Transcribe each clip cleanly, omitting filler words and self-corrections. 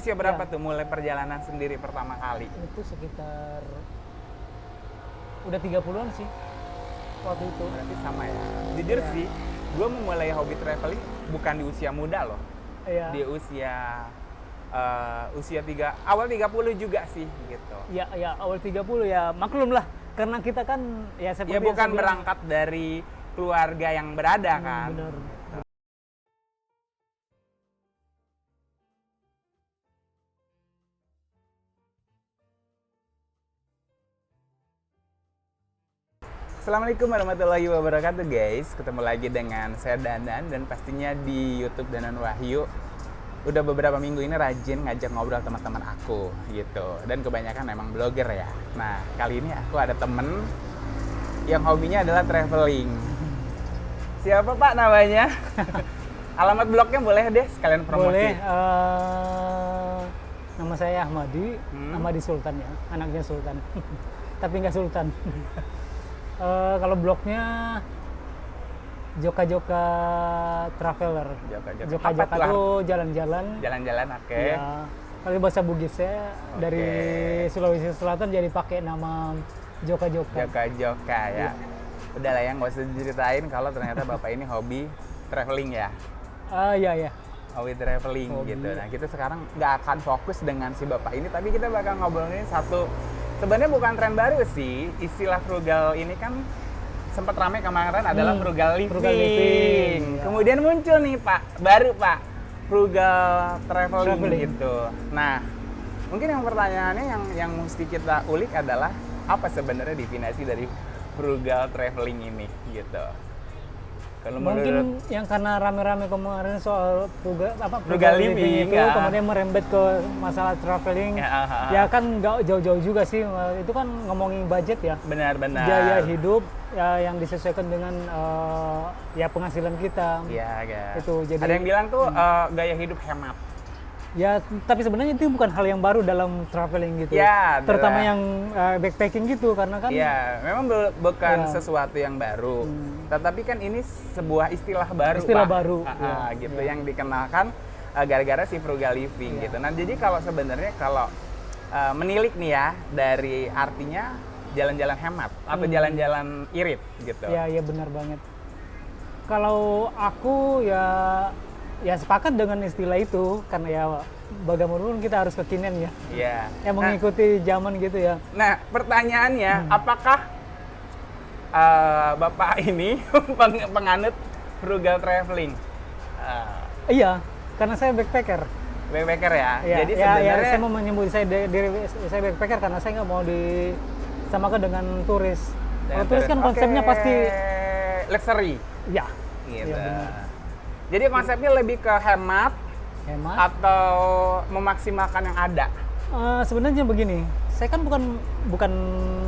Usia berapa tuh mulai perjalanan sendiri pertama kali? Itu sekitar udah 30-an sih waktu itu. Berarti sama ya. Jujur Iya. sih, gue memulai hobi traveling bukan di usia muda loh. Iya. Di usia awal 30 juga sih gitu. Ya, ya awal 30 ya maklum lah karena kita kan ya seperti Ya yang bukan saya bilang, berangkat dari keluarga yang berada kan. benar. Assalamualaikum warahmatullahi wabarakatuh guys. Ketemu lagi dengan saya Danan dan pastinya di YouTube Danan Wahyu. Udah beberapa minggu ini rajin ngajak ngobrol teman-teman aku gitu. Dan kebanyakan memang blogger ya. Nah, kali ini aku ada temen yang hobinya adalah traveling. Siapa Pak namanya? Alamat blognya boleh deh sekalian promosi. Boleh. Nama saya Ahmadi, Ahmadi Sultan ya, anaknya Sultan. Tapi nggak Sultan. Kalau blognya Joka-Joka Traveler. Joka-Joka itu jalan-jalan. Jalan-jalan, oke. Ya, kalau bahasa Bugisnya dari Sulawesi Selatan jadi pakai nama Joka-Joka. Joka-Joka ya. Udah lah ya, nggak usah diceritain kalau ternyata Bapak ini hobi traveling ya. Iya, ya. Hobi traveling gitu. Nah, kita sekarang nggak akan fokus dengan si Bapak ini, tapi kita bakal ngobrolin satu. Sebenarnya bukan tren baru sih, istilah frugal ini kan sempat ramai kemarin adalah frugal living. Frugal living, ya. Kemudian muncul nih Pak, baru Pak, frugal traveling gitu. Nah, mungkin yang pertanyaannya yang mesti kita ulik adalah apa sebenarnya definisi dari frugal traveling ini gitu. Kalau Mungkin yang karena rame-rame kemarin soal frugal living itu ya. kemudian merembet ke masalah traveling. Ya kan nggak jauh-jauh juga sih, itu kan ngomongin budget ya. Benar-benar. Gaya hidup ya yang disesuaikan dengan ya penghasilan kita. Iya, guys. Itu jadi ada yang bilang tuh gaya hidup hemat. ya, tapi sebenarnya itu bukan hal yang baru dalam traveling gitu. Ya, terutama yang backpacking gitu karena kan iya, memang bukan Ya. sesuatu yang baru. Tetapi kan ini sebuah istilah baru, Istilah Pak. baru, Gitu yang dikenalkan gara-gara si frugal living gitu. Nah, jadi kalau sebenarnya kalau menilik nih ya dari artinya jalan-jalan hemat atau jalan-jalan irit gitu. ya, ya benar banget. Kalau aku ya sepakat dengan istilah itu karena ya bagaimanapun kita harus kekinian ya. Iya. Ya mengikuti zaman gitu ya. Nah, pertanyaannya, apakah Bapak ini penganut frugal traveling? Iya, karena saya backpacker. Backpacker ya? Ya, Jadi ya, sebenarnya ya, saya mau menyebut diri saya backpacker karena saya nggak mau disamakan dengan turis. Kalau turis kan konsepnya pasti luxury. ya. Gitu. Iya, benar. Jadi konsepnya lebih ke hemat Hemat. atau memaksimalkan yang ada? Sebenarnya begini, saya kan bukan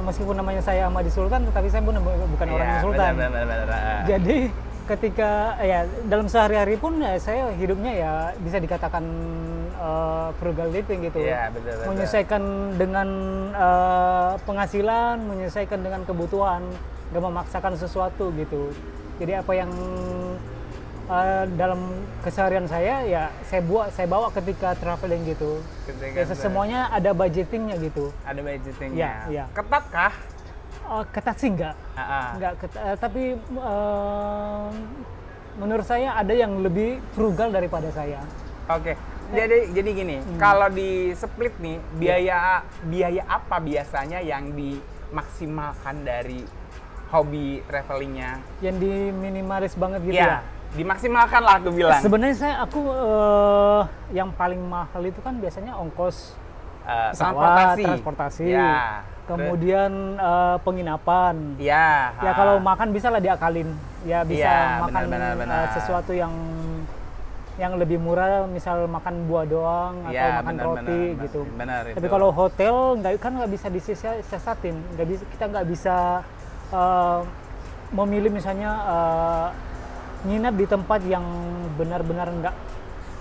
meskipun namanya saya Ahmadi Sultan, tetapi saya bukan orang Sultan. Benar. Jadi ketika ya dalam sehari-hari pun ya saya hidupnya ya bisa dikatakan frugal living gitu. Iya, betul. Menyesuaikan dengan penghasilan, menyesuaikan dengan kebutuhan, gak memaksakan sesuatu gitu. Jadi apa yang dalam keseharian saya ya saya bawa ketika traveling gitu. Ya, semuanya ada budgetingnya gitu. Ada budgetingnya. Iya. Ketat kah? Ketat sih enggak ketat, tapi menurut saya ada yang lebih frugal daripada saya. Oke. Jadi gini, kalau di split nih biaya apa biasanya yang dimaksimalkan dari hobi travelingnya? Yang di minimalis banget gitu Ya, ya. dimaksimalkan lah aku bilang. Sebenarnya aku yang paling mahal itu kan biasanya ongkos pesawat, transportasi. Ya. Kemudian penginapan. Ya. Ya kalau makan bisa lah diakalin. Ya bisa Ya, makan benar. sesuatu yang lebih murah, misal makan buah doang atau Ya, makan benar, roti benar, gitu. benar Tapi itu. kalau hotel nggak bisa disiasatin, kita nggak bisa memilih misalnya nginap di tempat yang benar-benar nggak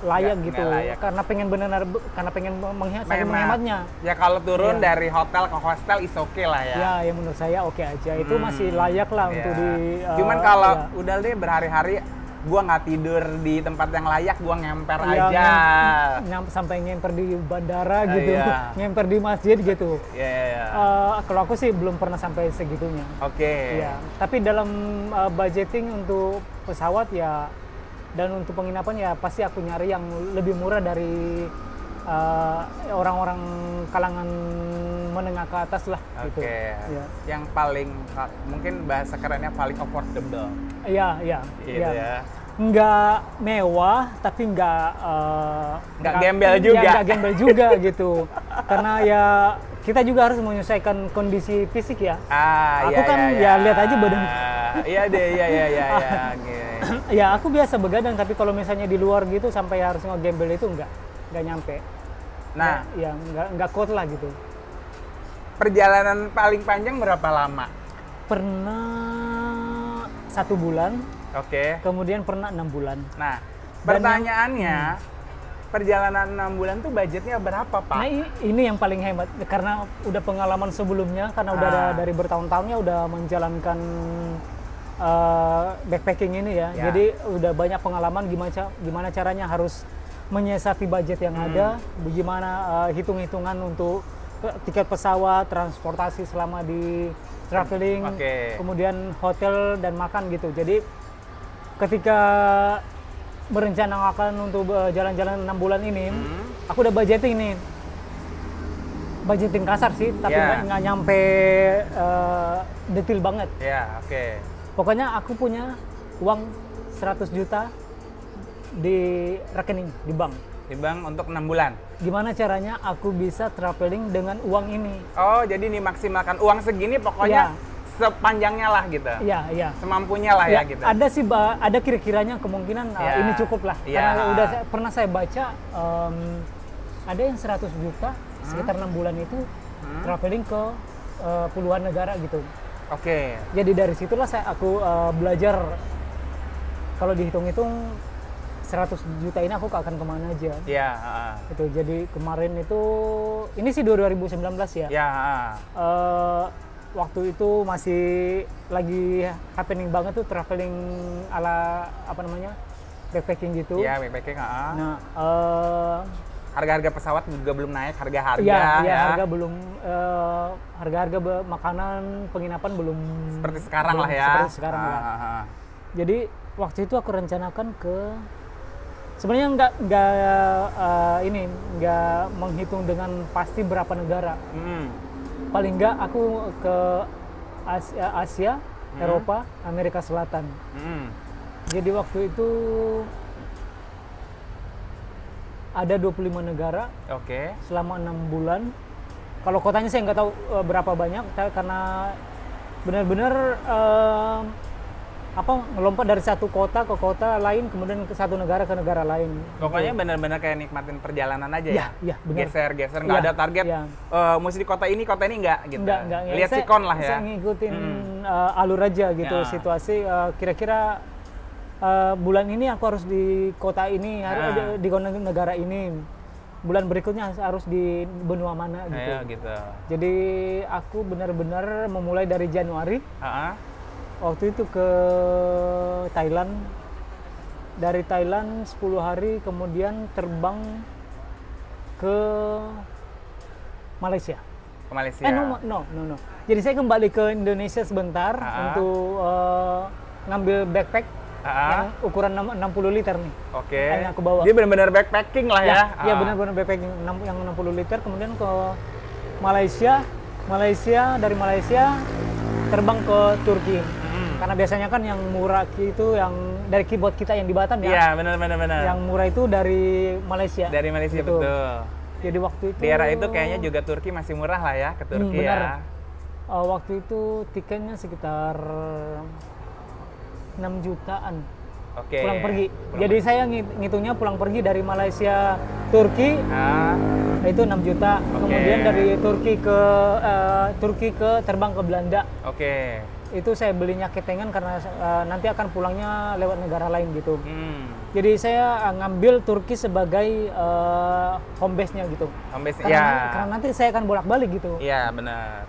layak Nggak gitu, layak. karena pengen menghematnya. Ya kalau turun Iya. dari hotel ke hostel is okay lah ya. Ya, yang menurut saya oke aja. Itu masih layak lah untuk Ya. di. Cuman kalau ya. udah deh berhari-hari gua nggak tidur di tempat yang layak, gua ngemper Iya, aja. sampai ngemper di bandara gitu, Iya. ngemper di masjid gitu. Iya. Kalau aku sih belum pernah sampai segitunya. Oke. Iya, tapi dalam budgeting untuk pesawat ya dan untuk penginapan ya pasti aku nyari yang lebih murah dari orang-orang kalangan menengah ke atas lah gitu. Oke. Iya. Yang paling mungkin bahasa kerennya paling affordable. Iya. Gitu ya. Nggak mewah tapi Nggak gembel juga. nggak gembel juga gitu. Karena ya kita juga harus menyesuaikan kondisi fisik ya. Aku Iya, kan iya. ya lihat aja badan. Iya deh, iya. Gini. Ya aku biasa begadang tapi kalau misalnya di luar gitu sampai harus ngegembel itu nggak nyampe. Nah, ya nggak kuat lah gitu. perjalanan paling panjang berapa lama? Pernah 1 bulan, Oke. kemudian pernah 6 bulan. Nah, Dan pertanyaannya, perjalanan 6 bulan tuh budgetnya berapa, Pak? Nah ini yang paling hebat karena udah pengalaman sebelumnya karena udah dari bertahun-tahunnya udah menjalankan backpacking ini ya. Ya. Jadi udah banyak pengalaman gimana caranya harus menyiasati budget yang ada, bagaimana hitung-hitungan untuk tiket pesawat, transportasi selama di traveling, Oke. kemudian hotel dan makan gitu. Jadi ketika merencanakan untuk jalan-jalan 6 bulan ini, aku udah budgeting nih. Budgeting kasar sih, tapi Ya. nggak nyampe detail banget. Ya, oke. Pokoknya aku punya uang 100 juta di rekening, di bank. Di bank untuk 6 bulan. Gimana caranya aku bisa traveling dengan uang ini? Oh, jadi dimaksimalkan uang segini pokoknya sepanjangnya lah gitu. Iya. Semampunya lah ya gitu. Ada sih, ada kira-kiranya kemungkinan Ya. ini cukup lah. Ya. Karena pernah saya baca ada yang 100 juta sekitar 6 bulan itu traveling ke puluhan negara gitu. Oke. Jadi dari situlah aku belajar kalau dihitung-hitung 100 juta ini aku akan kemana aja. Iya, Itu jadi kemarin itu ini sih 2019 ya. Ya, Waktu itu masih lagi happening banget tuh traveling ala apa namanya backpacking gitu. Iya, backpacking, Nah, harga-harga pesawat juga belum naik, harga-harga iya, ya. harga belum harga-harga makanan penginapan belum Seperti sekarang belum lah ya. Seperti sekarang lah. Jadi waktu itu aku rencanakan ke sebenarnya nggak menghitung dengan pasti berapa negara. Paling nggak aku ke Asia, Eropa, Amerika Selatan. Jadi waktu itu ada 25 negara Oke. selama 6 bulan. Kalau kotanya saya nggak tahu berapa banyak, karena benar-benar ngelompat dari satu kota ke kota lain, kemudian ke satu negara ke negara lain. Pokoknya benar-benar kayak nikmatin perjalanan aja ya. Iya, benar. Geser-geser, nggak Iya, ada target. iya. Mesti di kota ini nggak gitu. Enggak. Lihat sikon lah ya. Saya ngikutin alur aja gitu Ya. situasi. Kira-kira bulan ini aku harus di kota ini, harus di negara ini. Bulan berikutnya harus di benua mana gitu. Iya, gitu. Jadi aku benar-benar memulai dari Januari. Waktu itu ke Thailand. Dari Thailand 10 hari, kemudian terbang ke Malaysia. Ke Malaysia. No. Jadi saya kembali ke Indonesia sebentar untuk ngambil backpack yang ukuran 60 liter nih. Oke. Yang aku bawa. Dia benar-benar backpacking lah ya. Iya, benar-benar backpacking yang 60 liter, kemudian ke Malaysia. Dari Malaysia terbang ke Turki. Karena biasanya kan yang murah itu yang dari keyboard kita yang di Batam ya. Iya, benar. Yang murah itu dari Malaysia. Dari Malaysia Gitu. betul. Jadi waktu itu Di era itu kayaknya juga Turki masih murah lah ya, ke Turki benar. ya. Waktu itu tiketnya sekitar 6 jutaan Oke. pulang pergi. Jadi saya ngitungnya pulang pergi dari Malaysia Turki itu 6 juta. Kemudian dari Turki ke terbang ke Belanda. Oke. Itu saya belinya ketengan karena nanti akan pulangnya lewat negara lain gitu. Jadi saya ngambil Turki sebagai home base-nya gitu. Home base, Karena nanti saya akan bolak-balik gitu. Iya, benar.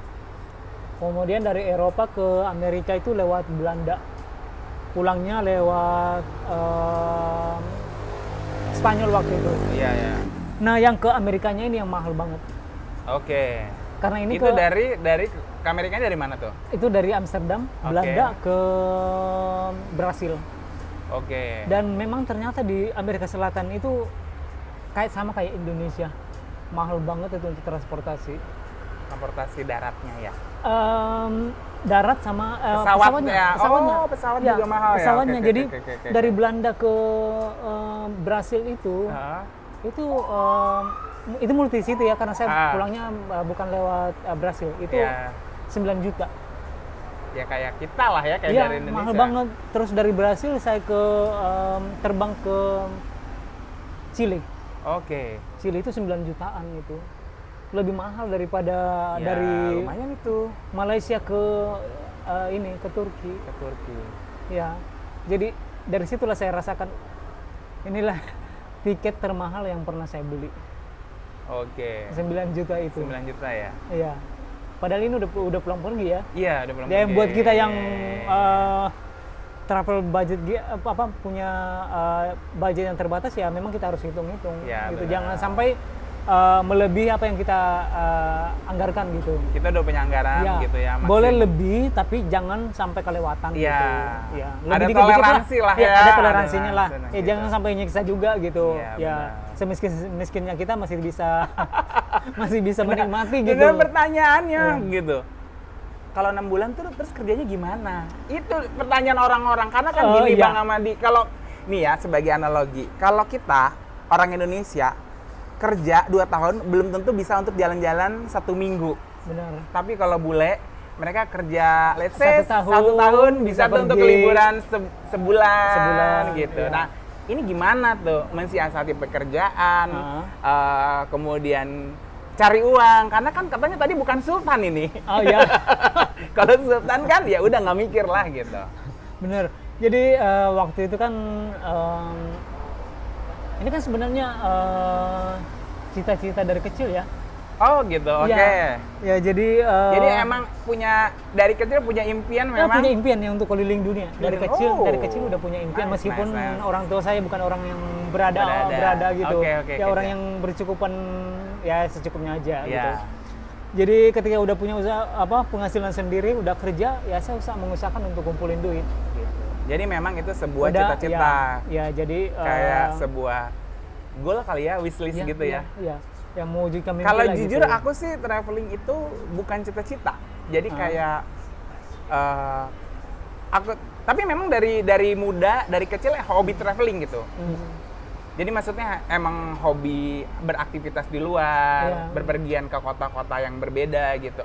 Kemudian dari Eropa ke Amerika itu lewat Belanda. pulangnya lewat Spanyol waktu itu. Iya, iya. Nah, yang ke Amerikanya ini yang mahal banget. Oke. Karena ini Itu dari ke Amerikanya dari mana tuh? itu dari Amsterdam, Oke. Belanda ke Brasil. Oke. Dan memang ternyata di Amerika Selatan itu sama kayak Indonesia. Mahal banget itu untuk transportasi. Transportasi daratnya ya. Darat sama Pesawatnya. pesawatnya. Oh, pesawat juga mahal ya? Pesawatnya. Oke, Jadi oke. dari Belanda ke Brasil itu Hah? itu multi city ya, karena saya Ah. pulangnya bukan lewat Brasil. Itu Ya. 9 juta. Ya kayak kita lah ya, kayak Iya, dari Indonesia. mahal banget. Terus dari Brasil saya terbang ke Chile. Oke. Chile itu 9 jutaan itu. Lebih mahal daripada Ya, dari lumayan itu Malaysia ke ke Turki. ke Turki. Ya. Jadi dari situlah saya rasakan inilah tiket termahal yang pernah saya beli. Oke. 9 juta itu. 9 juta ya? Iya. Padahal ini udah pulang pergi ya. Iya, udah belum. Ya, buat kita yang travel budget punya budget yang terbatas, ya memang kita harus hitung-hitung Ya, gitu. benar. Jangan sampai melebihi apa yang kita anggarkan gitu. Kita udah punya anggaran Ya, gitu ya. boleh lebih tapi jangan sampai kelewatan Iya. gitu. Ya, Ada dikit-dikit toleransi lah ya. Ada toleransinya Ada lah. toleransi Ya, gitu. jangan sampai nyiksa juga gitu. Iya, Ya, benar. semiskin-miskinnya kita masih bisa masih bisa menikmati gitu. Dengan pertanyaannya gitu. Kalau 6 bulan tuh terus kerjanya gimana? Itu pertanyaan orang-orang, karena kan gini iya. Bang Amadi, kalau nih ya sebagai analogi, kalau kita orang Indonesia kerja 2 tahun belum tentu bisa untuk jalan-jalan 1 minggu. Benar. Tapi kalau bule, mereka kerja let's say 1 1 tahun bisa tuh untuk pergi. liburan sebulan gitu. Iya. Nah, ini gimana tuh mensiasati pekerjaan, kemudian cari uang, karena kan katanya tadi bukan sultan ini. Oh ya. Kalau sultan kan ya udah nggak mikir lah gitu. Bener. Jadi waktu itu kan ini kan sebenarnya cita-cita dari kecil ya. Oh gitu, oke. Ya jadi Jadi emang dari kecil punya impian ya, memang. punya impian ya untuk keliling dunia. Dari kecil udah punya impian, Nice, meskipun nice. orang tua saya bukan orang yang berada gitu. Oke, Ya orang oke. yang bercukupan ya secukupnya aja Iya. gitu. Jadi ketika udah punya usaha penghasilan sendiri, udah kerja, ya saya mengusahakan untuk kumpulin duit. Gitu. Jadi memang itu sebuah Udah, cita-cita. Ya, jadi Kayak sebuah goal kali ya, wishlist gitu ya. Iya, yang mewujudkan mimpi Kalau lah jujur gitu. aku sih traveling itu bukan cita-cita. Jadi kayak aku tapi memang dari muda, dari kecil hobi traveling gitu. Jadi maksudnya emang hobi beraktivitas di luar, berpergian ke kota-kota yang berbeda gitu.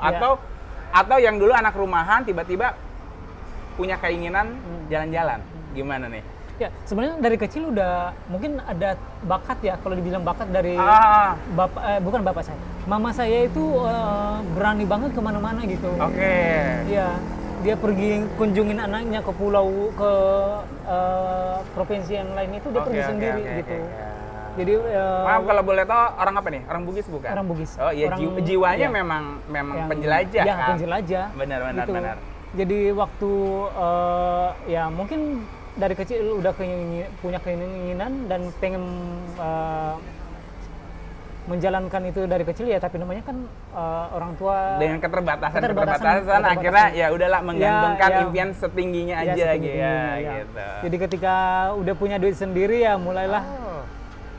Atau yang dulu anak rumahan tiba-tiba punya keinginan jalan-jalan. Gimana nih? Ya, sebenarnya dari kecil udah mungkin ada bakat ya, kalau dibilang bakat dari bukan bapak saya. Mama saya itu berani banget kemana-mana gitu. Oke. Iya, dia pergi kunjungin anaknya ke pulau, ke provinsi yang lain itu dia pergi sendiri gitu. Jadi maaf kalau boleh tahu, orang apa nih? Orang Bugis bukan? Orang Bugis. Oh iya, jiwanya memang penjelajah ya, kan? penjelajah. Benar. Gitu. Jadi waktu ya mungkin dari kecil udah punya keinginan dan pengen menjalankan itu dari kecil ya, tapi namanya kan orang tua dengan keterbatasan akhirnya ya udahlah menggantungkan impian setingginya aja gitu ya. Gitu. Jadi ketika udah punya duit sendiri ya mulailah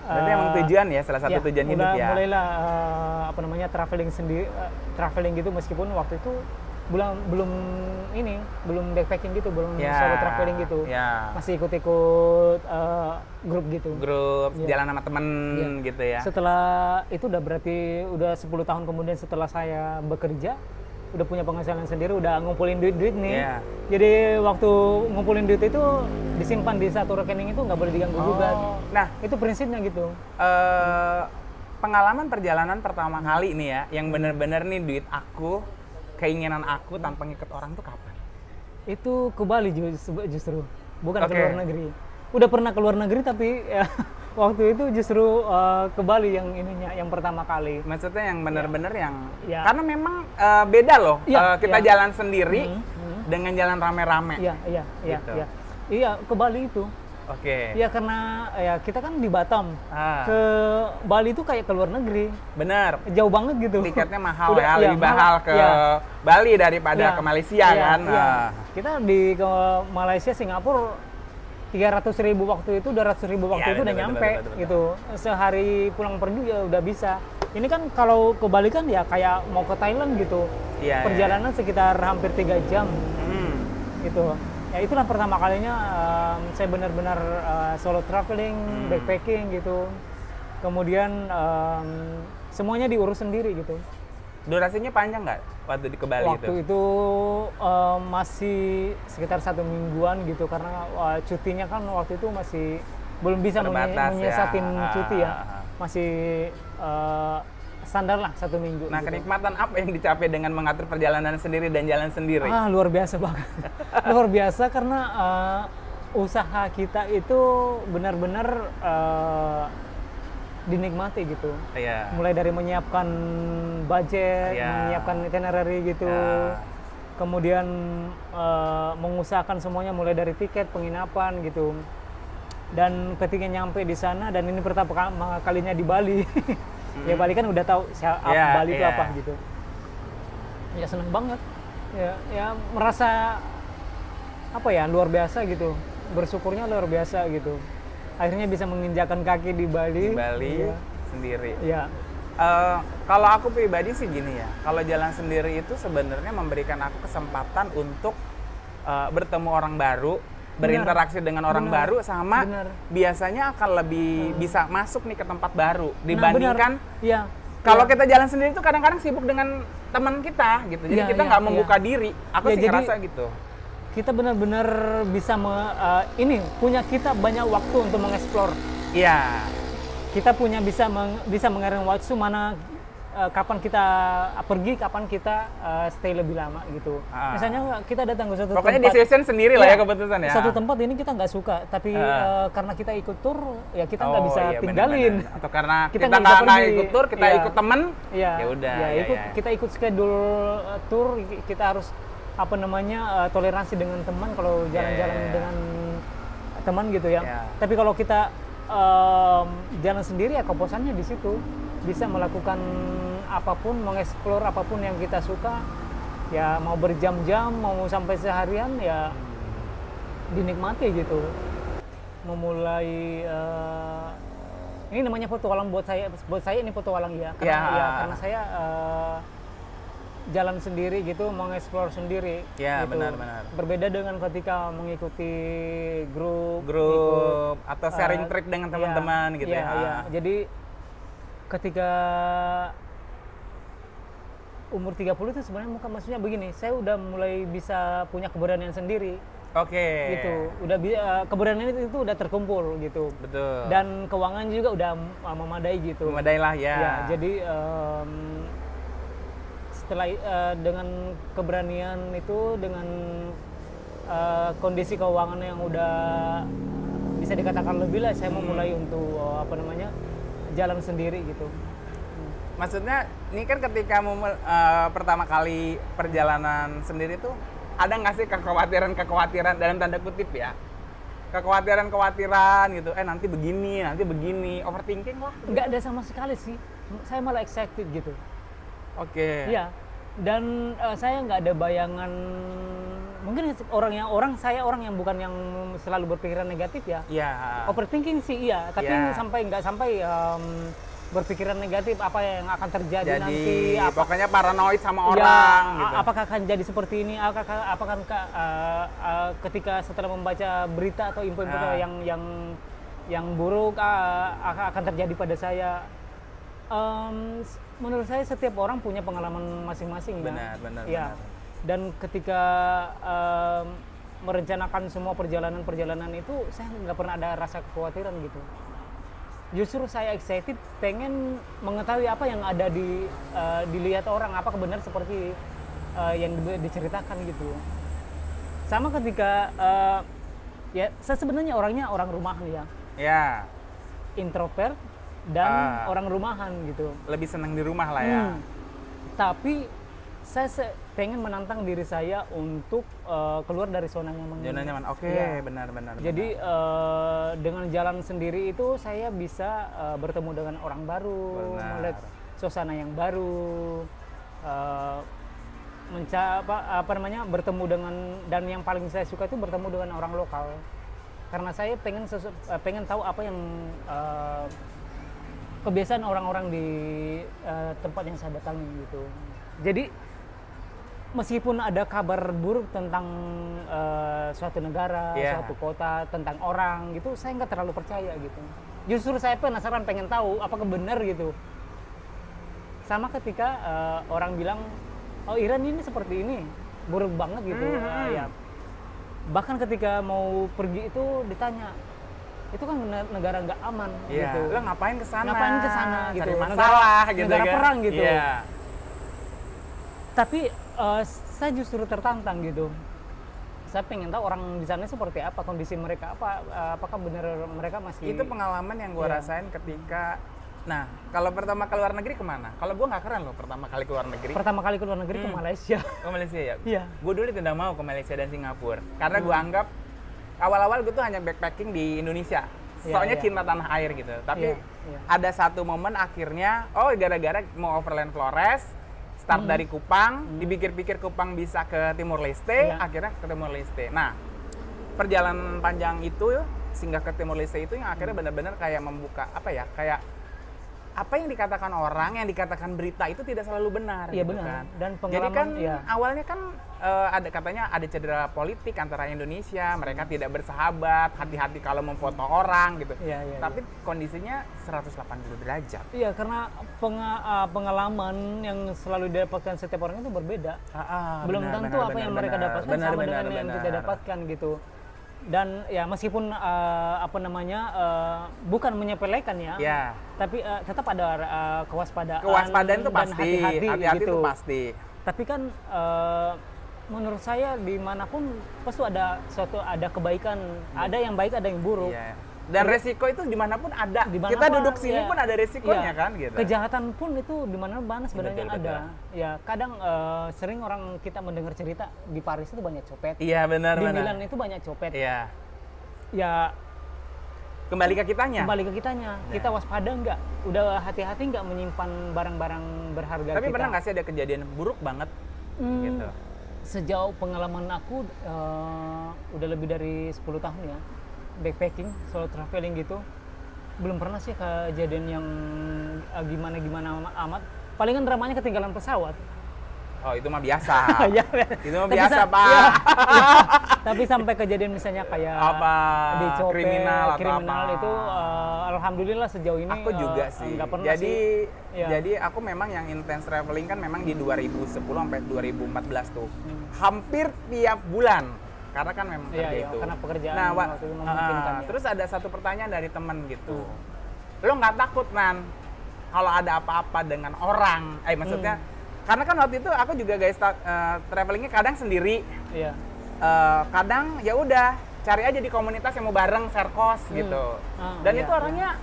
berarti emang tujuan ya, salah satu tujuan hidup ya. Mulailah traveling sendiri, traveling gitu, meskipun waktu itu belum backpacking gitu, belum solo traveling gitu. Masih ikut-ikut grup gitu. Jalan sama temen gitu ya. Setelah itu udah berarti udah 10 tahun kemudian setelah saya bekerja, udah punya penghasilan sendiri, udah ngumpulin duit nih. Jadi waktu ngumpulin duit itu disimpan di satu rekening, itu nggak boleh diganggu gugat. Nah, itu prinsipnya gitu. Pengalaman perjalanan pertama kali nih ya, yang bener-bener nih duit aku, keinginan aku tanpa ngikut orang tuh kapan? Itu ke Bali justru, bukan ke luar negeri. Udah pernah ke luar negeri tapi ya, waktu itu justru ke Bali yang pertama kali. Maksudnya yang bener-bener yang karena memang beda loh, kita jalan sendiri dengan jalan rame-rame. Iya. Iya, ke Bali itu. Oke. Ya karena ya kita kan di Batam. Ah, Ke Bali itu kayak ke luar negeri. benar. Jauh banget gitu. Tiketnya mahal Udah, ya, iya, lebih mahal ke iya. Bali daripada Iya, ke Malaysia iya, kan. iya. Ah. Kita ke Malaysia, Singapura 300.000 waktu itu, 200.000 waktu Iya, itu udah betul, nyampe betul. gitu. Sehari pulang pergi ya udah bisa. Ini kan kalau ke Bali kan ya kayak mau ke Thailand gitu. Iya, Perjalanan sekitar hampir 3 jam Hmm. gitu. Ya itulah pertama kalinya saya benar-benar solo traveling, backpacking gitu. Kemudian semuanya diurus sendiri gitu. Durasinya panjang nggak waktu di ke Bali Waktu itu? itu masih sekitar 1 mingguan gitu karena cutinya kan waktu itu masih belum bisa Terbatas menyiasatin ya. cuti ya. Masih standar lah 1 minggu. Nah, gitu. kenikmatan apa yang dicapai dengan mengatur perjalanan sendiri dan jalan sendiri? Luar biasa banget. Luar biasa karena usaha kita itu benar-benar dinikmati gitu. Iya. Mulai dari menyiapkan budget, Iya. menyiapkan itinerary gitu. Ya. Kemudian mengusahakan semuanya mulai dari tiket, penginapan gitu. Dan ketika nyampe di sana, dan ini pertama kalinya di Bali. Ya Bali kan udah tahu Iya, Bali itu iya. apa gitu. Ya seneng banget. Ya merasa apa ya, luar biasa gitu. Bersyukurnya luar biasa gitu. Akhirnya bisa menginjakan kaki di Bali. Di Bali Iya. sendiri. Iya. Kalau aku pribadi sih gini ya, kalau jalan sendiri itu sebenarnya memberikan aku kesempatan untuk bertemu orang baru, berinteraksi dengan orang Benar. baru, sama Benar. biasanya akan lebih bisa masuk nih ke tempat baru dibandingkan Iya. kalau kita jalan sendiri itu kadang-kadang sibuk dengan teman kita gitu, jadi Iya, kita iya, nggak iya. membuka diri. Aku Ya, sih jadi ngerasa gitu. Kita benar-benar bisa ini punya kita banyak waktu untuk mengeksplor. Iya, Kita punya bisa mengerin waktu mana kapan kita pergi, kapan kita stay lebih lama gitu. Ah. Misalnya kita datang ke suatu pokoknya tempat. decision sendiri lah ya Iya, keputusan ya. Satu tempat ini kita nggak suka, tapi karena kita ikut tur, ya kita nggak bisa iya, tinggalin. benar-benar. Atau karena Kita kita nggak bisa nggak pergi. ikut tur, kita Iya. ikut temen. Iya. Ya udah, Ya, ya, ya. kita ikut schedule tour, kita harus apa namanya toleransi dengan teman kalau jalan-jalan ya, ya. dengan teman gitu ya. Ya. Tapi kalau kita jalan sendiri ya kepuasannya di situ, bisa melakukan apapun, mengeksplor apapun yang kita suka. Ya mau berjam-jam, mau sampai seharian ya dinikmati gitu. Memulai ini namanya petualang buat saya ini petualang ya. Karena saya jalan sendiri gitu, mengeksplor sendiri. Ya, gitu. benar-benar. Berbeda dengan ketika mengikuti grup Atau sharing trip dengan teman-teman gitu iya, ya. iya. Jadi ketika umur 30 itu sebenarnya maksudnya begini, saya udah mulai bisa punya keberanian sendiri. Oke. Gitu. Udah keberanian itu udah terkumpul gitu. Betul. Dan keuangan juga udah memadai gitu. memadai lah ya. Ya, jadi setelah dengan keberanian itu, dengan kondisi keuangan yang udah bisa dikatakan lebih lah, saya memulai untuk jalan sendiri gitu. Maksudnya ini kan ketika pertama kali perjalanan sendiri tuh ada nggak sih kekhawatiran dalam tanda kutip ya? Kekhawatiran gitu, nanti begini, overthinking lah. Nggak ada sama sekali sih, saya malah excited gitu. Oke. Iya, dan saya nggak ada bayangan, mungkin saya orang yang bukan yang selalu berpikiran negatif ya. Iya. Overthinking sih iya, tapi Iya. nggak sampai berpikiran negatif apa yang akan terjadi Jadi nanti. pokoknya paranoid sama Ya, orang gitu. apakah akan jadi seperti ini? Apakah ketika setelah membaca berita atau info yang buruk akan terjadi pada saya? Menurut saya setiap orang punya pengalaman masing-masing ya. Benar. Ya. Dan ketika merencanakan semua perjalanan itu, saya nggak pernah ada rasa kekhawatiran gitu. Justru saya excited, pengen mengetahui apa yang ada dilihat orang, apakah benar seperti yang diceritakan gitu. Sama ketika ya saya sebenarnya orangnya orang rumahan ya, Ya. introvert dan orang rumahan gitu. Lebih senang di rumah lah ya. Tapi pengen menantang diri saya untuk keluar dari zona nyaman. Zona nyaman. Oke, Ya. benar. Jadi dengan jalan sendiri itu saya bisa bertemu dengan orang baru, Benar. melihat suasana yang baru, bertemu dengan, dan yang paling saya suka itu bertemu dengan orang lokal. Karena saya pengen tahu apa yang kebiasaan orang-orang di tempat yang saya datangi gitu. Jadi meskipun ada kabar buruk tentang suatu negara, suatu kota, tentang orang gitu, saya nggak terlalu percaya gitu. Justru saya penasaran, pengen tahu apakah benar gitu. Sama ketika orang bilang, oh Iran ini seperti ini, buruk banget gitu. Ya. Bahkan ketika mau pergi itu ditanya, itu kan negara nggak aman gitu. Lo ngapain ke sana? Ngapain ke sana gitu. Cari masalah gitu negara kan. perang gitu. Iya. Tapi saya justru tertantang gitu. Saya pengen tahu orang di sana seperti apa, kondisi mereka apa, apakah benar mereka masih. Itu pengalaman yang gue rasain ketika, nah kalau pertama ke luar negeri kemana? Kalau gue nggak keren loh pertama kali ke luar negeri. Pertama kali ke luar negeri ke Malaysia. Ke Malaysia ya? Iya. Gue dulu tidak mau ke Malaysia dan Singapura karena gue anggap awal-awal gue tuh hanya backpacking di Indonesia. Soalnya cinta tanah air gitu. Tapi ada satu momen akhirnya, gara-gara mau overland Flores, start dari Kupang, dipikir-pikir Kupang bisa ke Timur Leste, akhirnya ke Timur Leste. Nah, perjalanan panjang itu singgah ke Timur Leste itu yang akhirnya benar-benar kayak membuka kayak apa yang dikatakan orang, yang dikatakan berita itu tidak selalu benar. Iya, gitu benar. kan. Dan Jadi kan awalnya kan katanya ada cedera politik antara Indonesia, mereka tidak bersahabat, hati-hati kalau memfoto orang gitu. Tapi kondisinya 180 derajat. Iya, karena pengalaman yang selalu didapatkan setiap orang itu berbeda. Belum tentu apa yang mereka dapatkan sama dengan yang kita dapatkan gitu. Dan ya meskipun bukan menyepelekan ya, tapi tetap ada kewaspadaan itu pasti, dan hati-hati gitu. Itu pasti. Tapi kan menurut saya dimanapun pasti ada kebaikan, ada yang baik, ada yang buruk. Dan resiko itu dimanapun ada. Kita duduk sini pun ada resikonya kan gitu. Kejahatan pun itu dimana-mana sebenarnya betul. ada. Ya kadang sering orang kita mendengar cerita di Paris itu banyak copet. Iya benar. Di Milan itu banyak copet. Iya. Ya kembali ke kitanya. Kita waspada nggak? Udah hati-hati nggak menyimpan barang-barang berharga Tapi kita? pernah nggak sih ada kejadian buruk banget gitu? Sejauh pengalaman aku udah lebih dari 10 tahun ya backpacking, solo traveling gitu, belum pernah sih kejadian yang gimana amat. Palingan dramanya ketinggalan pesawat. Oh itu mah biasa. Itu mah Tapi biasa Pak. Tapi sampai kejadian misalnya kayak dicopet, kriminal itu alhamdulillah sejauh ini aku juga sih. Nggak pernah jadi aku memang yang intense traveling kan memang di 2010 sampai 2014 tuh. Hampir tiap bulan. Karena kan memang kerja itu. Karena pekerjaan waktu itu memungkinkan. Terus ada satu pertanyaan dari teman gitu. Lo nggak takut Nan kalau ada apa-apa dengan orang? Maksudnya karena kan waktu itu aku juga guys travelingnya kadang sendiri. Iya. Kadang ya udah cari aja di komunitas yang mau bareng share cost gitu. Dan itu orangnya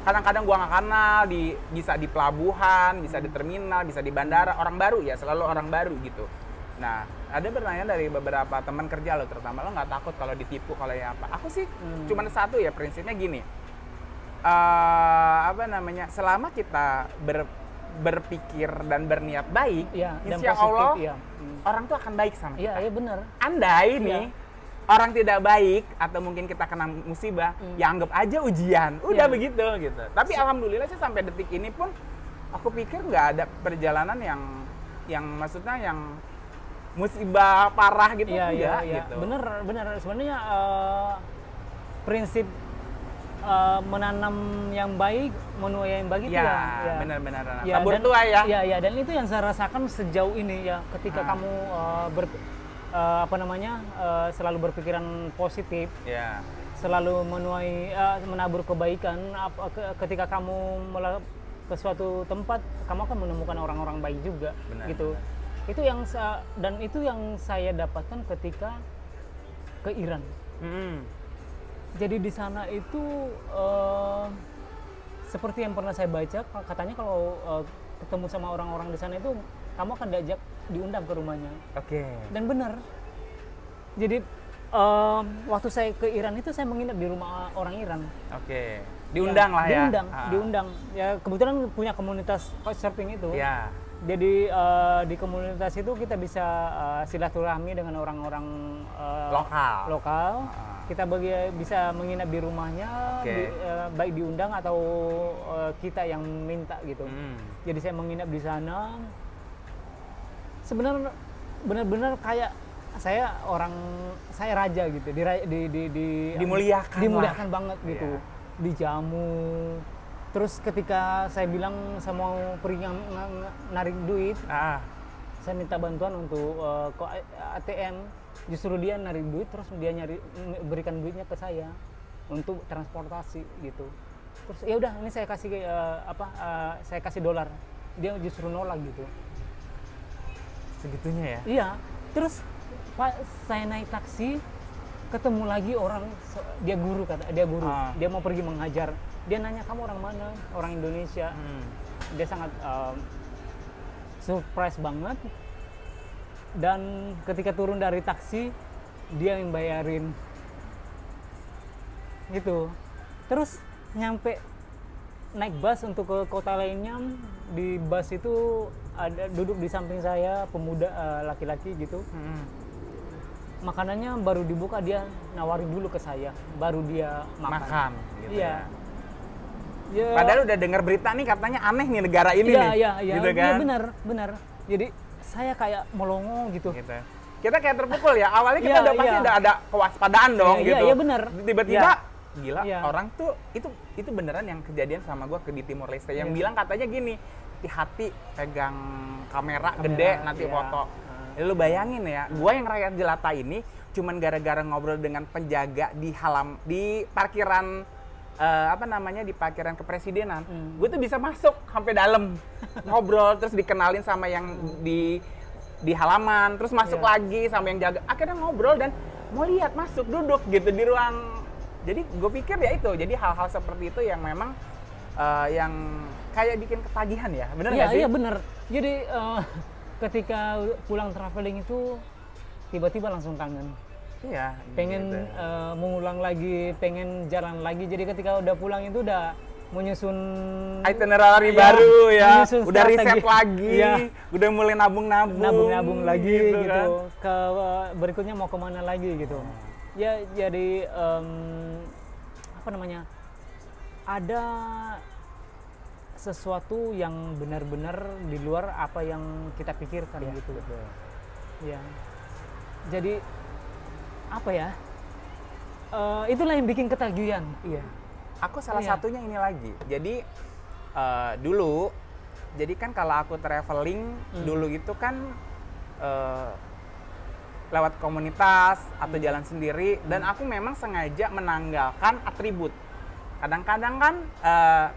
kadang-kadang gua nggak kenal, bisa di pelabuhan, bisa di terminal, bisa di bandara, orang baru ya, selalu orang baru gitu. Nah, ada pertanyaan dari beberapa teman kerja lo, terutama lo nggak takut kalau ditipu, kalau ya apa? Aku sih cuman satu ya, prinsipnya gini, selama kita berpikir dan berniat baik, insya Allah orang tuh akan baik sama kita. Iya benar. Andai nih orang tidak baik atau mungkin kita kena musibah, ya anggap aja ujian, udah begitu gitu. Tapi alhamdulillah sih sampai detik ini pun, aku pikir nggak ada perjalanan yang maksudnya yang musibah parah gitu, gitu. Bener sebenarnya prinsip menanam yang baik, menuai yang baik itu benar-benar tabur tuai ya. Iya, dan itu yang saya rasakan sejauh ini ya, ketika kamu selalu berpikiran positif, selalu menuai menabur kebaikan. Ketika kamu ke suatu tempat, kamu akan menemukan orang-orang baik juga, gitu. Itu yang saya dapatkan ketika ke Iran. Jadi di sana itu seperti yang pernah saya baca, katanya kalau ketemu sama orang-orang di sana itu kamu akan diajak diundang ke rumahnya. Oke. Dan benar. Jadi waktu saya ke Iran itu saya menginap di rumah orang Iran. Oke. Diundang lah ya. Diundang. Ya kebetulan punya komunitas couchsurfing itu. Ya. Jadi di komunitas itu kita bisa silaturahmi dengan orang-orang lokal. Kita bisa menginap di rumahnya, Oke. baik diundang atau kita yang minta gitu. Jadi saya menginap di sana. Sebenarnya benar-benar kayak saya raja gitu, dimuliakan banget gitu, dijamu. Terus ketika saya bilang saya mau pergi narik duit, saya minta bantuan untuk ke ATM, justru dia narik duit, terus dia berikan duitnya ke saya untuk transportasi gitu. Terus ya udah, ini saya kasih saya kasih dolar, dia justru nolak gitu. Segitunya ya? Iya. Terus Pak, saya naik taksi, ketemu lagi orang, dia guru, dia mau pergi mengajar. Dia nanya, kamu orang mana? Orang Indonesia. Dia sangat surprise banget. Dan ketika turun dari taksi, dia yang bayarin. Gitu. Terus nyampe naik bus untuk ke kota lainnya. Di bus itu ada duduk di samping saya pemuda laki-laki gitu. Makanannya baru dibuka, dia nawarin dulu ke saya, baru dia makan gitu. Iya. Ya. Padahal udah dengar berita nih katanya aneh nih negara ini nih. Iya, gitu kan? Iya benar. Jadi saya kayak melongo gitu. Kita kayak terpukul ya. Awalnya kita pasti udah ada kewaspadaan dong gitu. Iya benar. Tiba-tiba gila, orang tuh itu beneran yang kejadian sama gua di Timor Leste yang bilang katanya gini, hati-hati pegang kamera gede nanti foto. Lu bayangin ya, gue yang rakyat jelata ini cuman gara-gara ngobrol dengan penjaga di parkiran di parkiran kepresidenan, gue tuh bisa masuk sampai dalam ngobrol, terus dikenalin sama yang di halaman, terus masuk lagi sama yang jaga, akhirnya ngobrol dan mau lihat masuk duduk gitu di ruang. Jadi gue pikir ya itu, jadi hal-hal seperti itu yang memang yang kayak bikin ketagihan ya, bener nggak sih? Iya bener. Jadi ketika pulang traveling itu tiba-tiba langsung kangen. Iya. Pengen gitu. mengulang lagi, pengen jalan lagi. Jadi ketika udah pulang itu udah menyusun itinerary baru ya, udah riset lagi, udah mulai nabung lagi gitu. Kan? Ke berikutnya mau kemana lagi gitu. Ya jadi ada sesuatu yang benar-benar di luar apa yang kita pikirkan gitu. Betul. Ya. Jadi apa ya? Itulah yang bikin ketagihan. Iya. Aku salah satunya ini lagi. Jadi dulu, jadi kan kalau aku traveling dulu itu kan lewat komunitas atau jalan sendiri, dan aku memang sengaja menanggalkan atribut. Kadang-kadang kan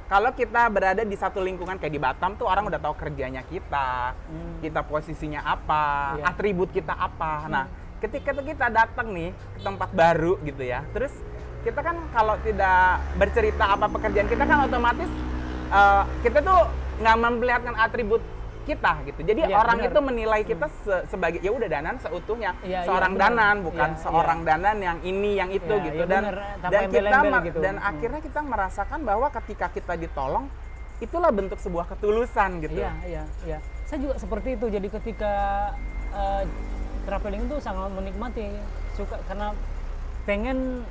kalau kita berada di satu lingkungan kayak di Batam tuh orang udah tahu kerjanya kita posisinya apa, atribut kita apa. Nah, ketika kita datang nih ke tempat baru gitu ya, terus kita kan kalau tidak bercerita apa pekerjaan kita kan otomatis kita tuh nggak memperlihatkan atribut kita gitu. Jadi orang itu menilai kita sebagai ya udah Danan seutuhnya, seorang Danan, bukan seorang Danan yang ini yang itu gitu. Dan kita gitu. Dan akhirnya kita merasakan bahwa ketika kita ditolong itulah bentuk sebuah ketulusan gitu. Iya. Saya juga seperti itu. Jadi ketika traveling itu sangat menikmati, suka karena pengen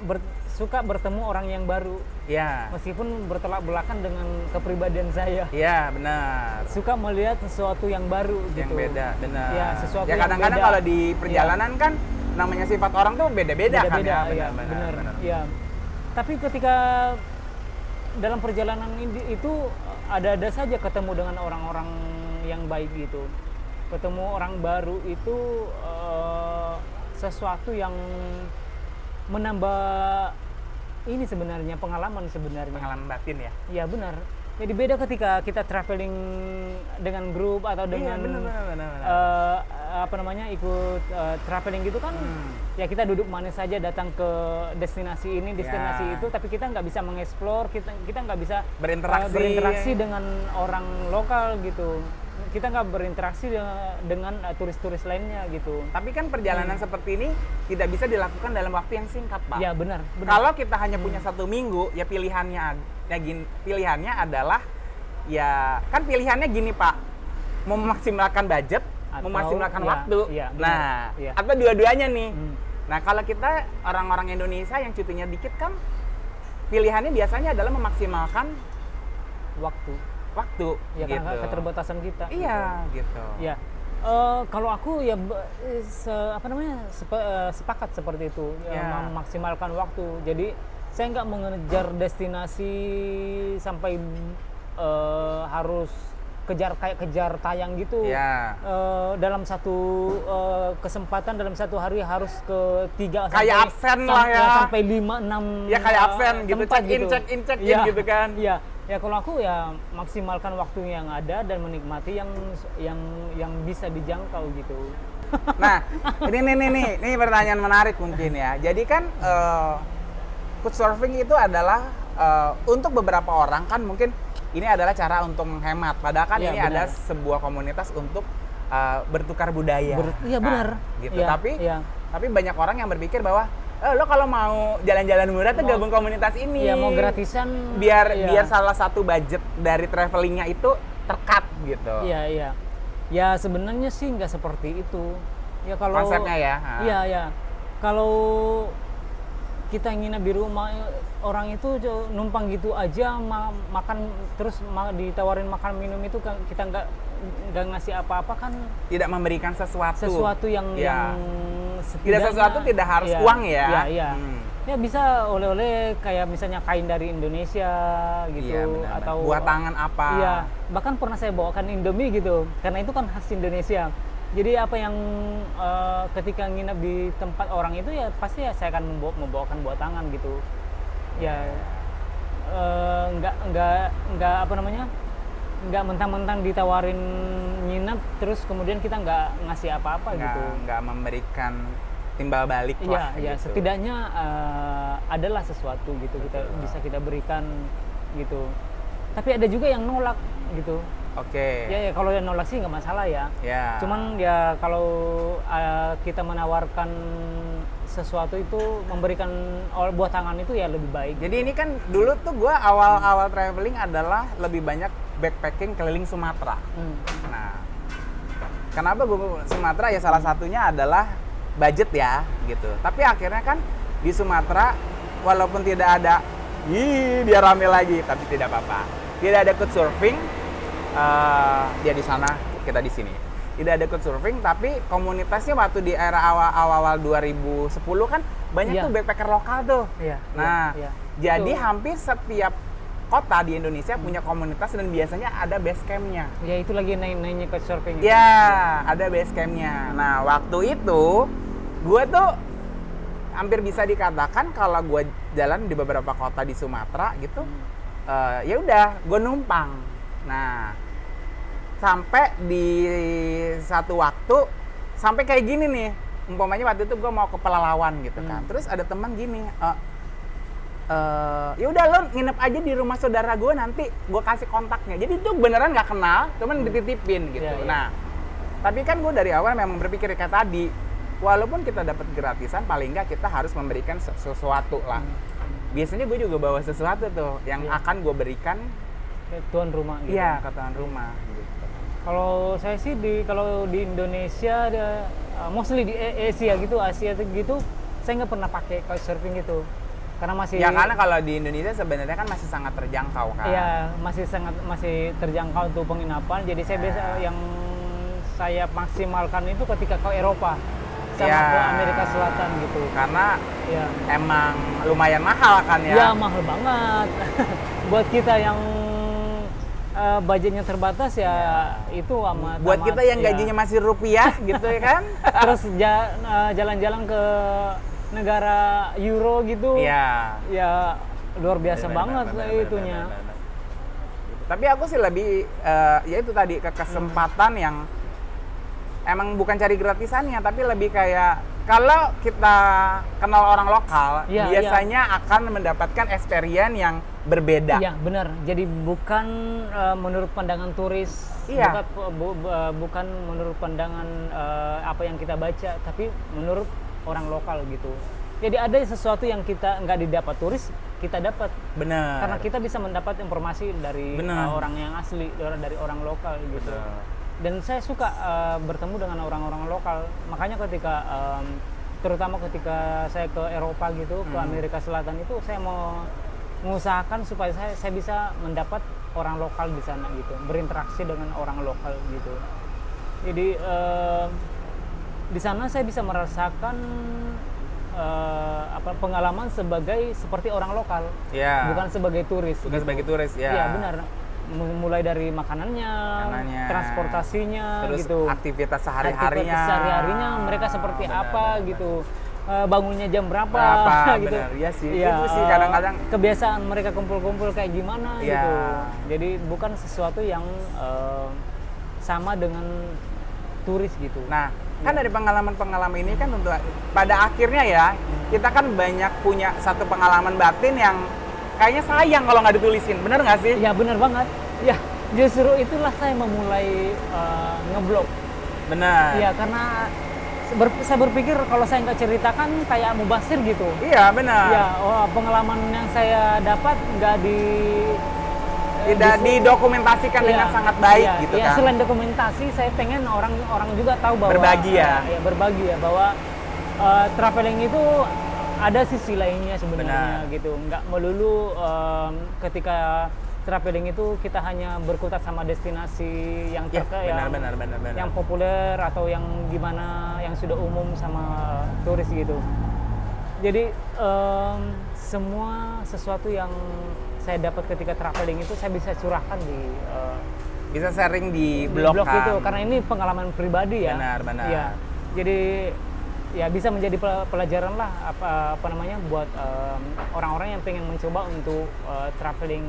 suka bertemu orang yang baru. Iya. Meskipun bertolak belakang dengan kepribadian saya. Iya, benar. Suka melihat sesuatu yang baru yang gitu. beda, benar. Ya, sesuatu ya kadang-kadang kalau di perjalanan kan namanya sifat orang tuh beda-beda kan ya. Benar. Iya. Tapi ketika dalam perjalanan itu ada saja ketemu dengan orang-orang yang baik gitu. Ketemu orang baru itu sesuatu yang menambah ini sebenarnya pengalaman batin ya. Iya benar. Jadi beda ketika kita traveling dengan grup atau dengan ikut traveling gitu kan. Ya kita duduk manis saja datang ke destinasi ini, destinasi itu, tapi kita nggak bisa mengeksplor, kita nggak bisa berinteraksi dengan orang lokal gitu. kita nggak berinteraksi dengan turis-turis lainnya gitu. Tapi kan perjalanan seperti ini tidak bisa dilakukan dalam waktu yang singkat, Pak. Ya benar. Kalau kita hanya punya 1 minggu, ya pilihannya adalah ya kan pilihannya gini, Pak. Memaksimalkan budget, Atau, memaksimalkan ya, waktu. ya, benar. Nah, Ya. atau dua-duanya nih. Hmm. Nah, kalau kita orang-orang Indonesia yang cutinya dikit kan pilihannya biasanya adalah memaksimalkan Waktu. Ya gitu. karena keterbatasan kita. Iya, gitu. Ya. Kalau aku ya sepakat seperti itu, Ya. memaksimalkan waktu. Jadi saya nggak mengejar destinasi sampai harus kejar tayang gitu. Ya. Dalam satu kesempatan dalam satu hari harus ke 3 Kayak absen lah ya. sampai 5-6 Ya kayak absen gitu, tempat check in Ya, gitu kan. Iya. Ya kalau aku ya maksimalkan waktu yang ada dan menikmati yang bisa dijangkau gitu. Nah, ini pertanyaan menarik mungkin ya. Jadi kan couchsurfing itu adalah untuk beberapa orang kan mungkin ini adalah cara untuk menghemat. Padahal kan Ya, ini benar. ada sebuah komunitas untuk bertukar budaya. Iya benar. Gitu. Ya, Tapi banyak orang yang berpikir bahwa lo kalau mau jalan-jalan murah tuh gabung komunitas ini. Iya mau gratisan. Biar iya. salah satu budget dari travelingnya itu tercut gitu. Iya. Ya sebenarnya sih nggak seperti itu. Ya kalau Konsepnya ya. Iya. Kalau kita nginep di rumah orang itu numpang gitu aja makan terus ditawarin makan minum itu kan kita nggak ngasih apa-apa kan Tidak memberikan sesuatu yang tidak sesuatu tidak harus uang ya. Iya. Ya bisa oleh-oleh kayak misalnya kain dari Indonesia gitu Iya, benar-benar. atau buat tangan apa. Iya, bahkan pernah saya bawakan Indomie gitu karena itu kan khas Indonesia. Jadi apa yang ketika nginep di tempat orang itu ya pasti ya saya akan membawakan buat tangan gitu. Ya nggak apa namanya? Nggak mentang-mentang ditawarin nginep terus kemudian kita nggak ngasih apa-apa gitu. Nggak memberikan timbal balik lah. Iya, gitu. setidaknya adalah sesuatu gitu bisa kita berikan gitu. Tapi ada juga yang nolak gitu. Oke. Ya kalau yang nolak sih nggak masalah ya. Ya. Cuman ya kalau kita menawarkan sesuatu itu memberikan buah tangan itu ya lebih baik. Jadi ini kan dulu tuh gue awal traveling adalah lebih banyak backpacking keliling Sumatera. Nah, kenapa gue Sumatera ya salah satunya adalah budget ya gitu. Tapi akhirnya kan di Sumatera walaupun tidak ada, dia rame lagi, tapi tidak apa-apa. Tidak ada couchsurfing, dia di sana, kita di sini. Tidak ada couchsurfing, tapi komunitasnya waktu di era awal 2010 kan banyak Iya. tuh backpacker lokal tuh. Iya. Nah, iya. jadi Itu. hampir setiap kota di Indonesia punya komunitas dan biasanya ada base campnya. Ya itu lagi naik couchsurfing. Ya, ada base campnya. Nah, waktu itu gue tuh hampir bisa dikatakan kalau gue jalan di beberapa kota di Sumatera gitu, ya udah gue numpang. Nah, sampai di satu waktu sampai kayak gini nih, umpamanya waktu itu gue mau ke Pelalawan gitu kan. Terus ada teman gini, ya udah lo nginep aja di rumah saudara gue, nanti gue kasih kontaknya. Jadi itu beneran nggak kenal, cuman dititipin gitu. Iya, iya. Nah, tapi kan gue dari awal memang berpikir kayak tadi, walaupun kita dapat gratisan, paling nggak kita harus memberikan sesuatu lah. Biasanya gue juga bawa sesuatu tuh yang Iya. akan gue berikan. Tuan rumah gitu. Iya, ke tuan rumah. Gitu. Kalau saya sih kalau di Indonesia mostly di Asia gitu saya nggak pernah pakai couchsurfing gitu karena masih Ya karena kalau di Indonesia sebenarnya kan masih sangat terjangkau kan. Iya, masih terjangkau untuk penginapan. Jadi saya biasa yang saya maksimalkan itu ketika ke Eropa sama Ya. ke Amerika Selatan gitu. Karena Ya. emang lumayan mahal kan ya. Ya mahal banget. Buat kita yang budgetnya terbatas ya itu amat. Buat kita yang ya. gajinya masih rupiah gitu ya kan. Terus jalan-jalan ke negara Euro gitu. Iya. Ya luar biasa Benar, banget benar, itunya. benar. Tapi aku sih lebih ya itu tadi ke kesempatan yang emang bukan cari gratisannya, tapi lebih kayak kalau kita kenal orang lokal, Iya, biasanya akan mendapatkan experience yang berbeda. Iya, benar. Jadi bukan menurut pandangan turis, Iya. bukan menurut pandangan apa yang kita baca, tapi menurut orang lokal gitu. Jadi ada sesuatu yang kita nggak didapat turis, kita dapat. Benar. Karena kita bisa mendapat informasi dari Benar. orang yang asli, dari orang lokal gitu. Betul. Dan saya suka bertemu dengan orang-orang lokal. Makanya ketika terutama ketika saya ke Eropa gitu, ke Amerika Selatan itu saya mau mengusahakan supaya saya bisa mendapat orang lokal di sana gitu, berinteraksi dengan orang lokal gitu. Jadi di sana saya bisa merasakan pengalaman seperti orang lokal, Ya. bukan sebagai turis. Bukan gitu. sebagai turis ya. Iya benar. Mulai dari makanannya, transportasinya, terus gitu. aktivitas Aktivitas sehari-harinya. sehari-harinya mereka seperti apa gitu. Bangunnya jam berapa gitu. Benar. Iya sih. Iya, Itu sih kadang-kadang kebiasaan mereka kumpul-kumpul kayak gimana Iya. gitu. Jadi bukan sesuatu yang sama dengan turis gitu. Nah, kan dari pengalaman-pengalaman ini kan untuk pada akhirnya ya, kita kan banyak punya satu pengalaman batin yang kayaknya sayang kalau nggak ditulisin. Bener nggak sih? Ya benar banget. Ya, justru itulah saya memulai ngeblog. Benar. Iya, karena saya berpikir kalau saya nggak ceritakan kayak mubasir gitu. Iya, benar. Ya, pengalaman yang saya dapat nggak Tidak didokumentasikan dengan Iya, sangat baik iya, gitu iya, kan. Selain dokumentasi, saya pengen orang juga tahu bahwa Berbagi ya? berbagi ya, bahwa traveling itu ada sisi lainnya sebenarnya Benar. gitu. Nggak melulu ketika traveling itu kita hanya berkutat sama destinasi yang Ya, benar. yang populer atau yang gimana yang sudah umum sama turis gitu. Jadi semua sesuatu yang saya dapat ketika traveling itu saya bisa curahkan di Bisa sharing di blog blog kan. itu, karena ini pengalaman pribadi ya. Benar. Iya. Jadi ya bisa menjadi pelajaran lah apa namanya buat orang-orang yang pengen mencoba untuk traveling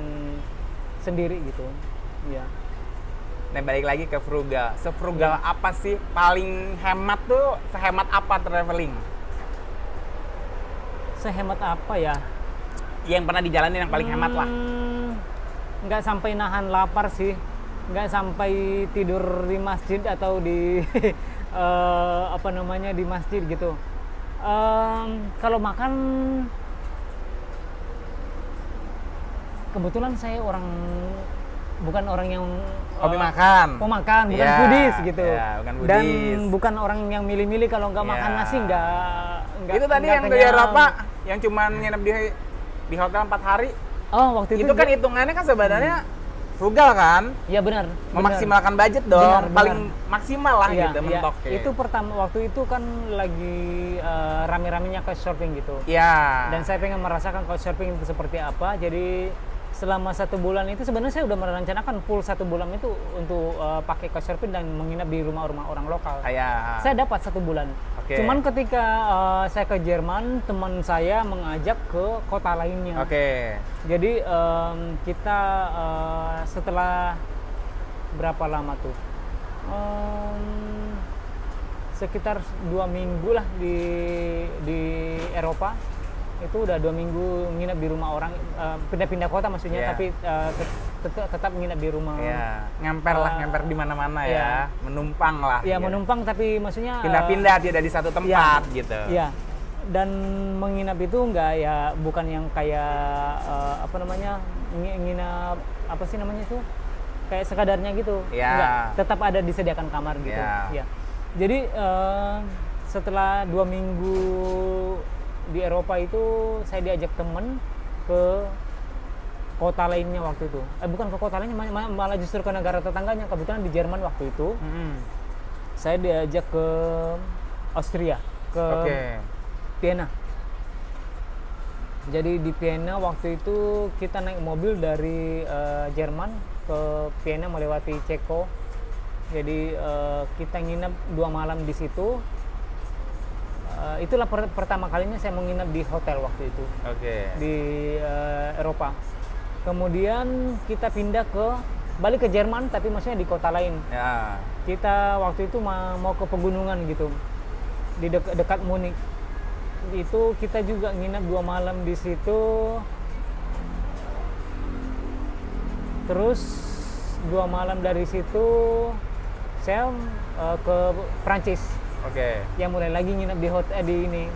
sendiri gitu. Iya. Nah, balik lagi ke frugal. Sefrugal apa sih? Paling hemat tuh sehemat apa traveling? Sehemat apa ya? Yang pernah dijalanin yang paling hemat lah. Nggak sampai nahan lapar sih, nggak sampai tidur di masjid atau di apa namanya di masjid gitu. Kalau makan, kebetulan saya bukan orang yang Hobi makan. pemakan, bukan Ya, foodies gitu. ya, bukan Dan foodies. bukan orang yang milih-milih kalau nggak makan Ya. nasi nggak Itu tadi nggak yang dari kenyang. Eropa yang cuman nginep di hotel 4 hari. Oh, waktu itu Itu kan hitungannya kan sebenarnya frugal kan? ya benar. Memaksimalkan budget dong. Benar. Paling maksimal lah Iya, gitu iya. mentok. Itu pertama waktu itu kan lagi rame-ramenya couchsurfing gitu. Ya. Dan saya pengen merasakan couchsurfing itu seperti apa. Jadi selama 1 bulan itu sebenarnya saya udah merencanakan full 1 bulan itu untuk pakai couchsurfing dan menginap di rumah-rumah orang lokal. Kayak Saya dapat 1 bulan. Oke. Cuman ketika saya ke Jerman, teman saya mengajak ke kota lainnya. Oke. Jadi kita setelah berapa lama tuh? Sekitar 2 minggu lah di Eropa. Itu udah 2 minggu nginep di rumah orang, pindah-pindah kota maksudnya, Iya. tapi tetap nginep di rumah. Ya, ngemper di mana-mana Iya. ya, menumpang lah. Ya gitu. menumpang, tapi maksudnya Pindah-pindah tidak di satu tempat gitu. Iya. Dan menginap itu enggak ya, bukan yang kayak apa namanya, nginap apa sih namanya itu? Kayak sekadarnya gitu. Iya. Enggak, tetap ada disediakan kamar gitu. Iya. Iya. Jadi setelah 2 minggu di Eropa itu saya diajak temen ke kota lainnya waktu itu. Bukan ke kota lainnya, malah justru ke negara tetangganya. Kebetulan di Jerman waktu itu. Saya diajak ke Austria, ke Oke. Vienna. Jadi di Vienna waktu itu kita naik mobil dari Jerman ke Vienna melewati Ceko. Jadi kita nginep 2 malam di situ. Itulah pertama kalinya saya menginap di hotel waktu itu Oke. di Eropa. Kemudian kita balik ke Jerman, tapi maksudnya di kota lain. Ya. Kita waktu itu mau ke pegunungan gitu di dekat Munich. Itu kita juga nginap 2 malam di situ. Terus 2 malam dari situ saya ke Prancis. Oke. Yang mulai lagi nginep di hotel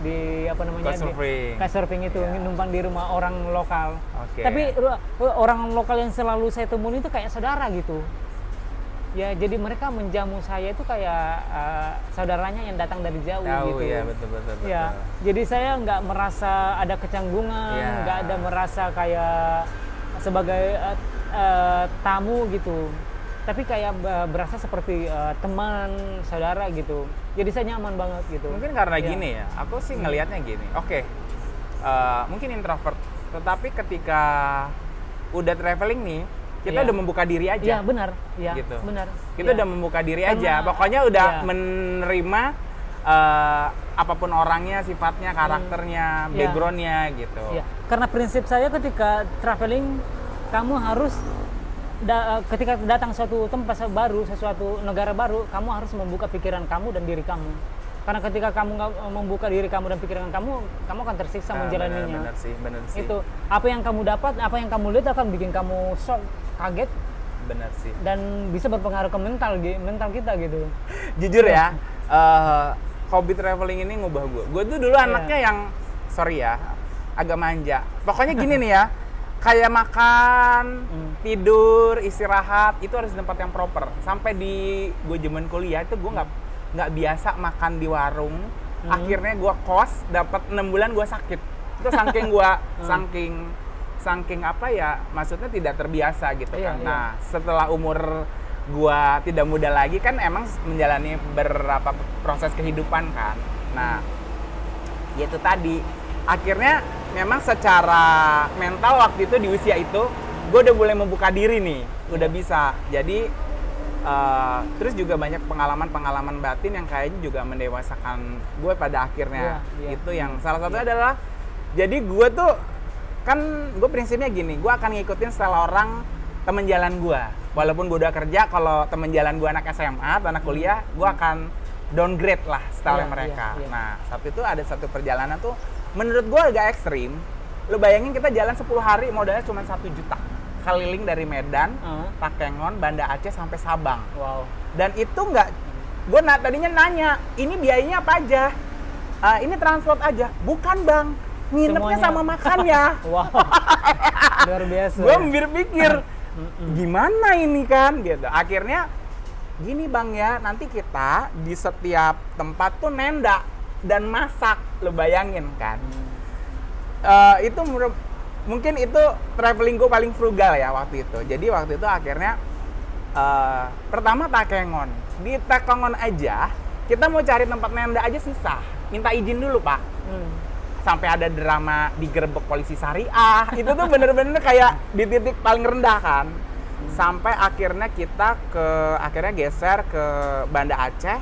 di apa namanya, Couchsurfing. Couchsurfing itu, Iya. numpang di rumah orang lokal. Oke. Tapi orang lokal yang selalu saya temui itu kayak saudara gitu. Ya, jadi mereka menjamu saya itu kayak saudaranya yang datang dari jauh Tahu gitu. ya, betul. Ya, jadi saya nggak merasa ada kecanggungan, Iya. nggak ada merasa kayak sebagai tamu gitu. Tapi kayak berasa seperti teman, saudara gitu. Jadi saya nyaman banget gitu. Mungkin karena Ya. gini ya, aku sih ngelihatnya gini. Oke, mungkin introvert, tetapi ketika udah traveling nih, kita Iya. udah membuka diri aja. Iya, benar. Iya, Gitu. benar. Kita Iya. udah membuka diri Karena- aja. Pokoknya udah iya. menerima apapun orangnya, sifatnya, karakternya, Iya. backgroundnya gitu. Iya. Karena prinsip saya ketika traveling, kamu harus ketika datang suatu tempat baru, sesuatu negara baru, kamu harus membuka pikiran kamu dan diri kamu. Karena ketika kamu nggak membuka diri kamu dan pikiran kamu akan tersiksa menjalaninya. Bener sih. Itu apa yang kamu dapat, apa yang kamu lihat akan bikin kamu shock, kaget, Bener sih. dan bisa berpengaruh ke mental kita gitu. Jujur ya, hobi traveling ini ngubah gue. Gue tuh dulu anaknya yang, sorry ya, agak manja. Pokoknya gini nih ya, kayak makan, tidur, istirahat, itu harus di tempat yang proper. Sampai di gue zaman kuliah itu gue nggak biasa makan di warung. Akhirnya gue kos, dapat 6 bulan gue sakit. Itu saking gue, saking apa ya, maksudnya tidak terbiasa gitu Iya, kan. iya. Nah, setelah umur gua tidak muda lagi kan emang menjalani beberapa proses kehidupan kan. Nah, ya itu tadi. Akhirnya memang secara mental waktu itu di usia itu gue udah mulai membuka diri nih, udah bisa. Jadi terus juga banyak pengalaman batin yang kayaknya juga mendewasakan gue pada akhirnya. Iya, iya. Itu yang salah satunya adalah, jadi gue tuh kan gue prinsipnya gini, gue akan ngikutin style orang temen jalan gue. Walaupun gue udah kerja, kalau temen jalan gue anak SMA atau anak kuliah, gue akan downgrade lah style Iya, mereka. iya, iya. Nah, saat itu ada satu perjalanan tuh menurut gue agak ekstrim. Lo bayangin kita jalan 10 hari modalnya cuma 1 juta. Keliling dari Medan, Takengon, Banda Aceh sampai Sabang. Wow. Dan itu nggak, gue tadinya nanya, ini biayanya apa aja? Ini transport aja? Bukan bang, nginepnya Semuanya. sama makannya. Wow. Luar biasa. Gue berpikir, gimana ini kan? Gitu. Akhirnya, gini bang ya, nanti kita di setiap tempat tuh nenda dan masak, lo bayangin kan? Itu mungkin itu traveling gue paling frugal ya waktu itu. Jadi waktu itu akhirnya pertama Takengon. Di Takengon aja kita mau cari tempat nenda aja susah. Minta izin dulu pak. Sampai ada drama digerebek polisi syariah. Itu tuh bener-bener kayak di titik paling rendah kan. Sampai akhirnya kita akhirnya geser ke Banda Aceh.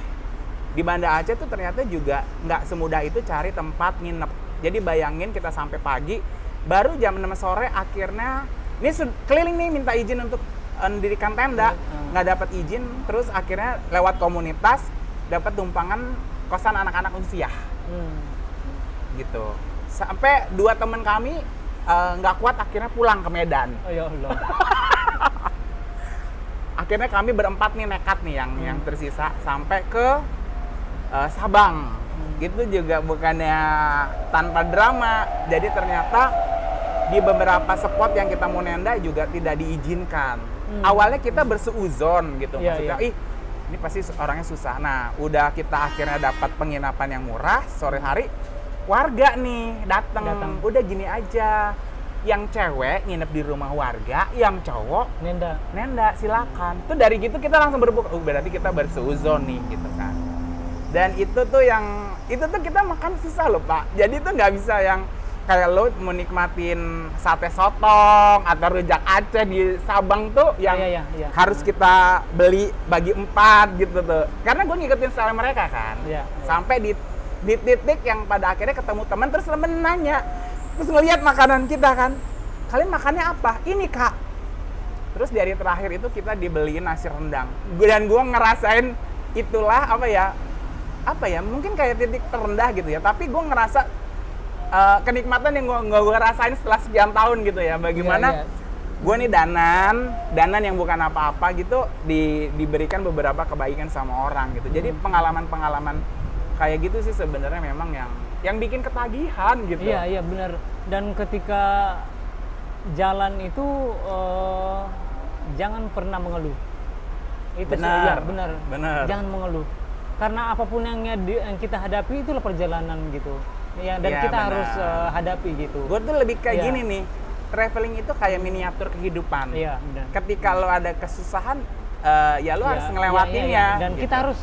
Di Banda Aceh tuh ternyata juga nggak semudah itu cari tempat nginep. Jadi bayangin kita sampai pagi, baru jam 6 sore akhirnya ini keliling nih minta izin untuk mendirikan tenda, nggak dapat izin, terus akhirnya lewat komunitas dapat tumpangan kosan anak-anak usia. Gitu. Sampai 2 teman kami nggak kuat akhirnya pulang ke Medan. Oh ya Allah. Akhirnya kami berempat nih nekat nih yang tersisa sampai ke Sabang. Itu juga bukannya tanpa drama. Jadi ternyata di beberapa spot yang kita mau nenda juga tidak diizinkan. Awalnya kita berseuzon gitu, maksudnya, ini pasti orangnya susah. Nah, udah kita akhirnya dapat penginapan yang murah sore hari. Warga nih datang. Udah gini aja. Yang cewek nginep di rumah warga, yang cowok nenda silakan. Tuh dari gitu kita langsung berbuka. Berarti kita berseuzon nih gitu kan. Dan itu tuh kita makan susah loh pak. Jadi tuh nggak bisa yang kayak lo menikmatin sate sotong atau rujak Aceh di Sabang tuh yang harus kita beli bagi 4 gitu tuh. Karena gue ngikutin style mereka kan. Sampai di titik yang pada akhirnya ketemu teman, terus temen nanya, terus ngeliat makanan kita kan, kalian makannya apa? Ini kak. Terus di hari terakhir itu kita dibeliin nasi rendang. Dan gue ngerasain itulah apa ya, mungkin kayak titik terendah gitu ya. Tapi gue ngerasa kenikmatan yang gue rasain setelah sekian tahun gitu ya. Bagaimana gue nih danan yang bukan apa-apa gitu diberikan beberapa kebaikan sama orang gitu. Jadi pengalaman-pengalaman kayak gitu sih sebenarnya memang yang bikin ketagihan gitu. Iya benar. Dan ketika jalan itu jangan pernah mengeluh. Itu Benar. benar. Jangan mengeluh. Karena apapun yang kita hadapi itulah perjalanan gitu. Ya, dan Iya, kita benar. harus hadapi gitu. Gue tuh lebih kayak Iya. gini nih, traveling itu kayak miniatur kehidupan. Iya, benar. Ketika lo ada kesusahan, ya lo harus Iya, ngelewatinnya. iya. Dan gitu. kita harus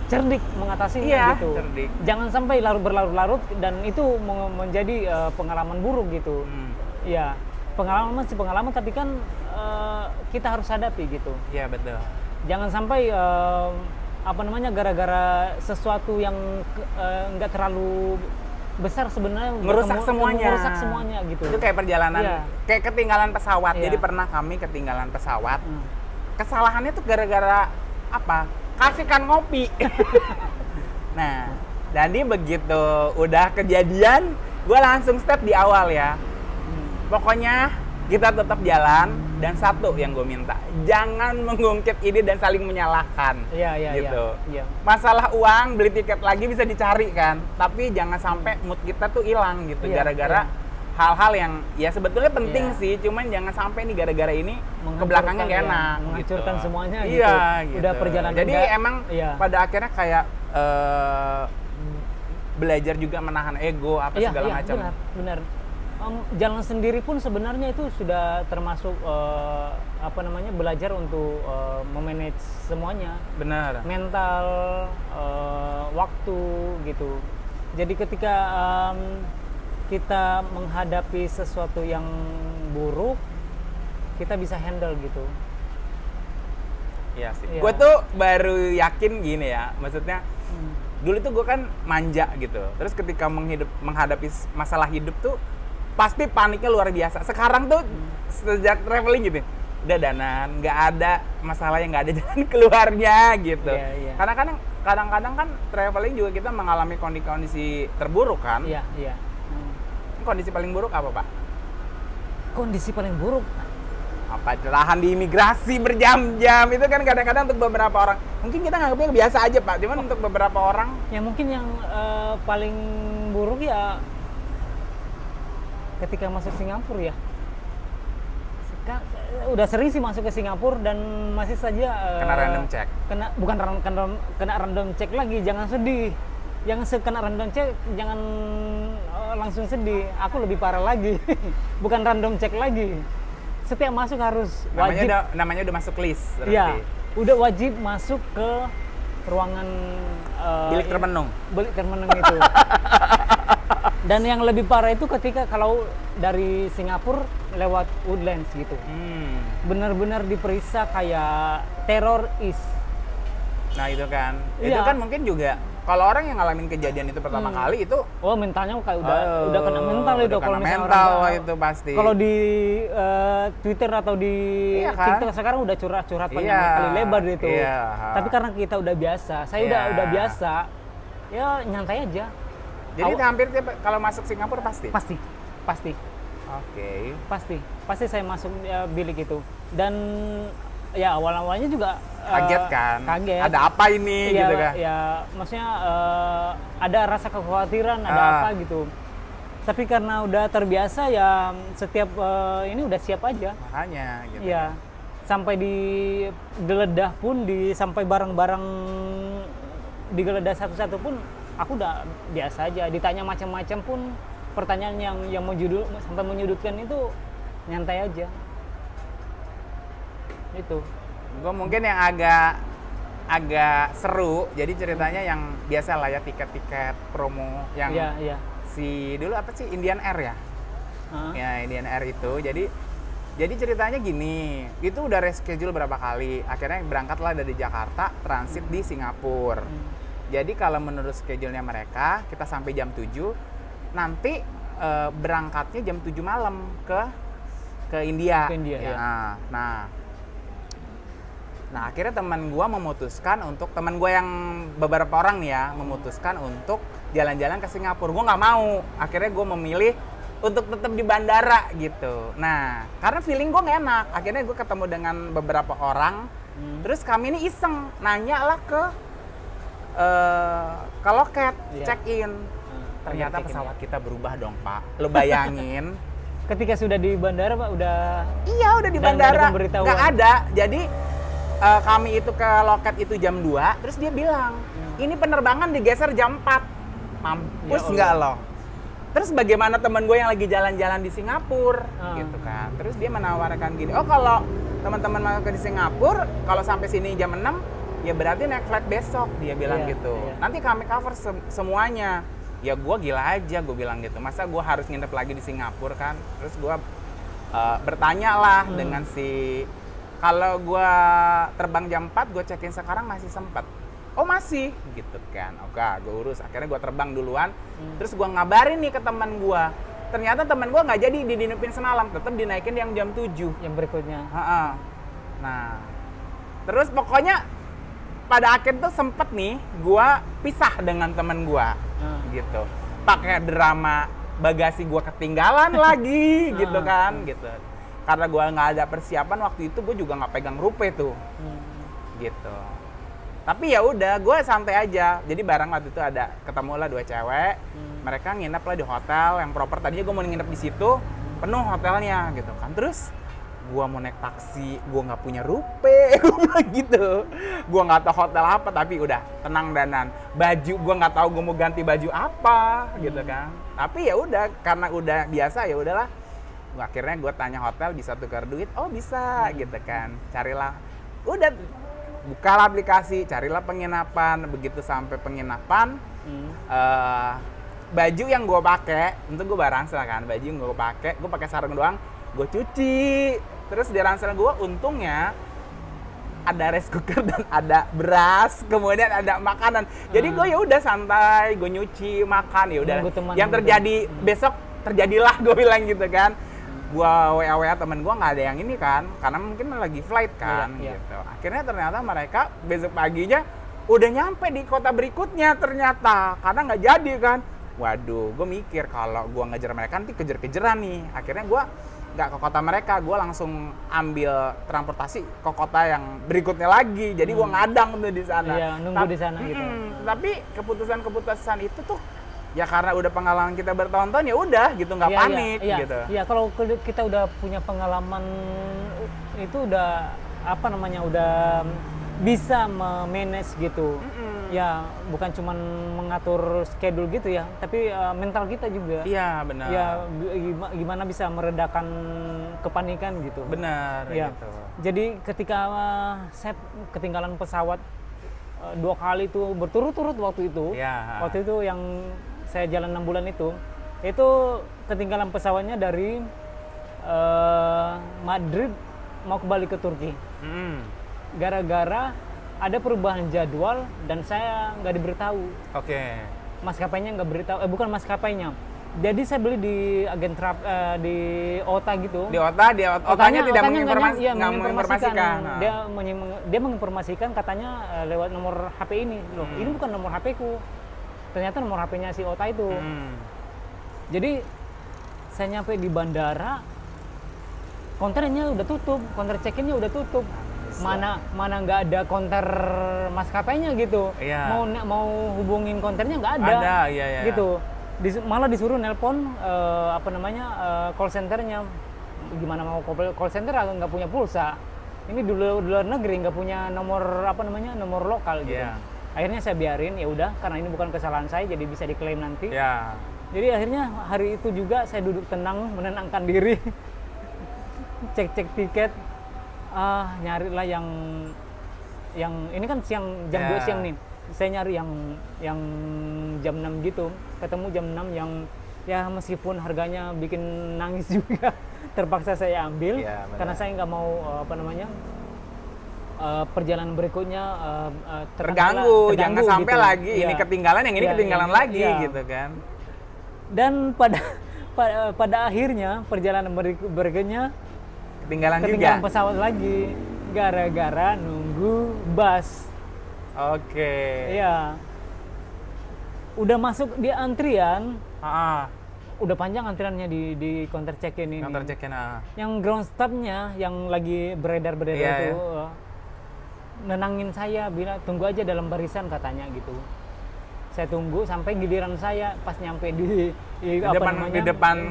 cerdik mengatasinya Iya, gitu. cerdik. Jangan sampai berlarut-larut dan itu menjadi pengalaman buruk gitu. Iya, pengalaman sih pengalaman, tapi kan kita harus hadapi gitu. Iya, betul. Jangan sampai gara-gara sesuatu yang nggak terlalu besar sebenarnya Ngerusak semuanya. Merusak semuanya gitu. Itu kayak perjalanan, Iya. kayak ketinggalan pesawat. Iya. Jadi pernah kami ketinggalan pesawat. Hmm. Kesalahannya tuh gara-gara apa? Kasihkan ngopi. Nah, jadi begitu udah kejadian, gue langsung step di awal ya. Pokoknya kita tetap jalan, dan satu yang gue minta, jangan mengungkit ide dan saling menyalahkan. Iya. Gitu. Iya. Masalah uang, beli tiket lagi bisa dicari kan, tapi jangan sampai mood kita tuh hilang gitu, Iya, gara-gara hal-hal yang ya sebetulnya penting Iya. sih, cuman jangan sampai nih gara-gara ini ke Menghancurkan, belakangnya gak ya, enak. menghancurkan gitu. semuanya Iya, gitu. gitu. Udah perjalanan Jadi nggak- emang iya. pada akhirnya kayak belajar juga menahan ego apa Iya, segala iya, macam. benar. Jalan sendiri pun sebenarnya itu sudah termasuk belajar untuk memanage semuanya, Bener. mental, waktu gitu. Jadi ketika kita menghadapi sesuatu yang buruk, kita bisa handle gitu. Iya sih. Iya. Gue tuh baru yakin gini ya, maksudnya dulu tuh gue kan manja gitu. Terus ketika menghadapi masalah hidup tuh pasti paniknya luar biasa. Sekarang tuh sejak traveling gitu, udah danan, nggak ada masalah yang nggak ada jalan keluarnya gitu. Iya. Karena kadang-kadang kan traveling juga kita mengalami kondisi terburuk kan. Iya. Kondisi paling buruk apa, Pak? Kondisi paling buruk, Apa cerahan di imigrasi berjam-jam itu kan kadang-kadang untuk beberapa orang mungkin kita nganggapnya biasa aja, Pak, cuman untuk beberapa orang ya mungkin yang paling buruk ya ketika masuk Singapura ya. Udah sering sih masuk ke Singapura dan masih saja kena random check. kena random check lagi. Jangan sedih, jangan kena random check, jangan langsung sedih. Aku lebih parah lagi. Bukan random check lagi, setiap masuk harus wajib. Namanya udah masuk list berarti. Iya, udah wajib masuk ke ruangan Bilik termenung. Bilik termenung itu. Dan yang lebih parah itu ketika kalau dari Singapura lewat Woodlands gitu. Benar-benar diperiksa kayak teroris. Nah itu kan, Iya. itu kan mungkin juga kalau orang yang ngalamin kejadian itu pertama kali itu Oh, mentalnya kayak udah kena mental itu udah kalau kena misalnya mental orang itu pasti. Kalau di Twitter atau di Iya kan? TikTok sekarang udah curhat panjang Iya, kali lebar itu. iya. Tapi karena kita udah biasa, saya Iya. udah biasa, ya nyantai aja. Jadi hampir tiap kalau masuk Singapura pasti. Pasti Oke. saya masuk bilik itu. Dan ya awalnya juga Kaget kan? Kaget. Ada apa ini Iya, gitu kan? ya maksudnya ada rasa kekhawatiran, ada apa gitu. Tapi karena udah terbiasa ya setiap ini udah siap aja. Makanya gitu. Iya. Sampai digeledah pun sampai barang-barang digeledah satu-satu pun aku udah biasa aja. Ditanya macam-macam pun pertanyaan yang sampai menyudutkan itu nyantai aja. Itu. Gue mungkin yang agak seru, jadi ceritanya yang biasa lah ya, tiket-tiket promo yang Iya. si dulu apa sih, Indian Air ya? Hah? Ya Indian Air itu, jadi ceritanya gini, itu udah reschedule berapa kali, akhirnya berangkatlah dari Jakarta, transit di Singapura. Jadi kalau menurut schedule-nya mereka, kita sampai jam 7, nanti berangkatnya jam 7 malam ke India. Ke India, ya. ya. Nah akhirnya teman gue yang beberapa orang nih ya, memutuskan untuk jalan-jalan ke Singapura. Gue nggak mau, akhirnya gue memilih untuk tetap di bandara gitu. Nah, karena feeling gue nggak enak. Akhirnya gue ketemu dengan beberapa orang. Terus kami ini iseng nanya lah ke loket, check in. Ternyata pesawat kita berubah dong, Pak. Lo bayangin. Ketika sudah di bandara, Pak, udah... Iya, udah di dan bandara. nggak ada pemberitahuan. Nggak ada. Jadi kami itu ke loket itu jam 2, terus dia bilang, ini penerbangan digeser jam 4. Mampus nggak lo? Terus bagaimana teman gue yang lagi jalan-jalan di Singapura, gitu kan. Terus dia menawarkan gini, oh kalau teman-teman mau ke Singapura, kalau sampai sini jam 6, ya berarti naik flight besok, dia bilang gitu. Nanti kami cover semuanya. Ya gue gila aja, gue bilang gitu. Masa gue harus nginep lagi di Singapura kan? Terus gue bertanya lah dengan si, kalau gue terbang jam 4, gue check-in sekarang masih sempet. Oh masih, gitu kan. Oke, gue urus. Akhirnya gue terbang duluan. Terus gue ngabarin nih ke teman gue. Ternyata teman gue nggak jadi dinipin semalam, tetap dinaikin yang jam 7. Yang berikutnya. Nah, terus pokoknya pada akhir tuh sempet nih gue pisah dengan teman gue, gitu. Pakai drama bagasi gue ketinggalan lagi, gitu kan, gitu. Karena gue nggak ada persiapan waktu itu, gue juga nggak pegang rupe tuh, gitu. Tapi ya udah, gue santai aja. Jadi barang waktu itu ada ketemu lah 2 cewek, mereka nginep lah di hotel yang proper. Tadinya gue mau nginep di situ, penuh hotelnya gitu kan. Terus gue mau naik taksi, gue nggak punya rupe, gue bilang gitu. Gue nggak tahu hotel apa, tapi udah tenang danan. Baju gue nggak tahu gue mau ganti baju apa, gitu kan. Tapi ya udah, karena udah biasa ya udahlah. Akhirnya gue tanya hotel bisa tukar duit, oh bisa, gitu kan. Carilah, udah. Bukalah aplikasi, carilah penginapan. Begitu sampai penginapan, baju yang gue pakai, untuk gue baransel kan, baju yang gue pakai sarung doang, gue cuci. Terus di ransel gue untungnya ada rice cooker dan ada beras, kemudian ada makanan. Jadi gue ya udah santai, gue nyuci, makan, ya udah. Yang terjadi besok terjadilah, gue bilang gitu kan. Gua WA temen gua nggak ada yang ini kan, karena mungkin lagi flight kan, gitu. Akhirnya ternyata mereka besok paginya udah nyampe di kota berikutnya ternyata, karena nggak jadi kan. Waduh, gue mikir kalau gua ngejar mereka nanti kejar-kejaran nih. Akhirnya gua nggak ke kota mereka, gua langsung ambil transportasi ke kota yang berikutnya lagi. Jadi gua ngadang tuh di sana. Iya, nunggu di sana gitu. Tapi keputusan itu tuh ya karena udah pengalaman kita bertahun-tahun ya udah gitu, nggak panik gitu. Iya, kalau kita udah punya pengalaman itu udah apa namanya, udah bisa memanage gitu. Ya bukan cuman mengatur schedule gitu ya, tapi mental kita juga. Iya benar. Ya gimana bisa meredakan kepanikan gitu. Benar. Ya. Gitu. Jadi ketika saya ketinggalan pesawat 2 kali itu berturut-turut waktu itu. Ya. Waktu itu yang saya jalan 6 bulan itu ketinggalan pesawatnya dari Madrid mau kembali ke Turki. Gara-gara ada perubahan jadwal dan saya nggak diberitahu. Oke. Maskapainya nggak beritahu, bukan maskapainya. Jadi saya beli di agen di OTA gitu. Di OTA-nya tidak menginformasikan. Dia menginformasikan katanya lewat nomor HP ini. Loh, ini bukan nomor HP ku. Ternyata nomor HP-nya si OTA itu. Jadi saya nyampe di bandara, konternya udah tutup, konter check-innya udah tutup. Mana nggak ada konter maskapainya gitu. Iya. Mau hubungin konternya nggak ada. Ada, iya. Gitu. Malah disuruh nelpon call centernya. Gimana mau call center nggak punya pulsa. Ini di luar negeri nggak punya nomor nomor lokal gitu. Yeah. Akhirnya saya biarin, ya udah, karena ini bukan kesalahan saya, jadi bisa diklaim nanti. Yeah. Jadi akhirnya hari itu juga saya duduk tenang, menenangkan diri, cek tiket, nyarilah yang ini kan jam 2 siang nih. Saya nyari yang jam 6 gitu, ketemu jam 6 yang ya meskipun harganya bikin nangis juga, terpaksa saya ambil karena saya nggak mau perjalanan berikutnya terganggu, jangan sampai gitu. Lagi ini ketinggalan, yang ini ketinggalan lagi gitu kan. Dan pada akhirnya perjalanan berikutnya ketinggalan pesawat lagi gara-gara nunggu bus. Oke. Iya. Udah masuk di antrian. udah panjang antriannya di counter check-in ini. Counter check-in. Yang ground staff-nya yang lagi beredar-beredar Iya, itu nenangin saya, bilang tunggu aja dalam barisan katanya gitu. Saya tunggu sampai giliran saya pas nyampe di depan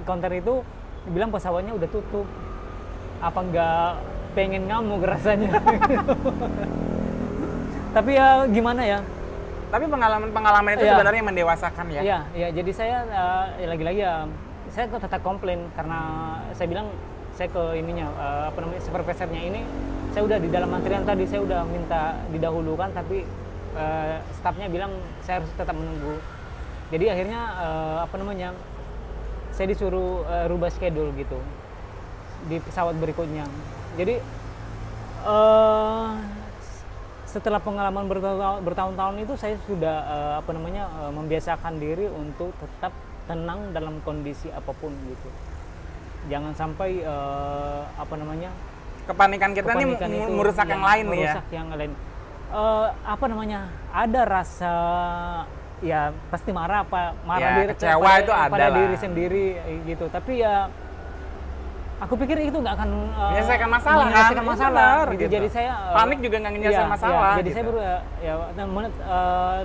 counter itu dibilang pesawatnya udah tutup. Apa nggak pengen ngamuk rasanya? Tapi ya gimana ya? Tapi pengalaman itu sebenarnya mendewasakan ya. Iya, iya. Jadi saya lagi-lagi ya saya tetap komplain karena saya bilang saya ke ininya supervisornya ini, saya udah di dalam antrian tadi, saya udah minta didahulukan tapi stafnya bilang saya harus tetap menunggu. Jadi akhirnya saya disuruh rubah schedule gitu di pesawat berikutnya. Jadi setelah pengalaman bertahun-tahun itu saya sudah membiasakan diri untuk tetap tenang dalam kondisi apapun gitu. Jangan sampai kepanikan kita ini merusak yang lain nih ya. Merusak yang lain. Ada rasa ya pasti marah ya, diri kecewa itu ada pada lah. diri sendiri gitu. Tapi ya aku pikir itu nggak akan menyelesaikan masalah menyelesaikan masalah gitu. gitu. Jadi saya panik juga nggak menyelesaikan masalah. Jadi gitu. saya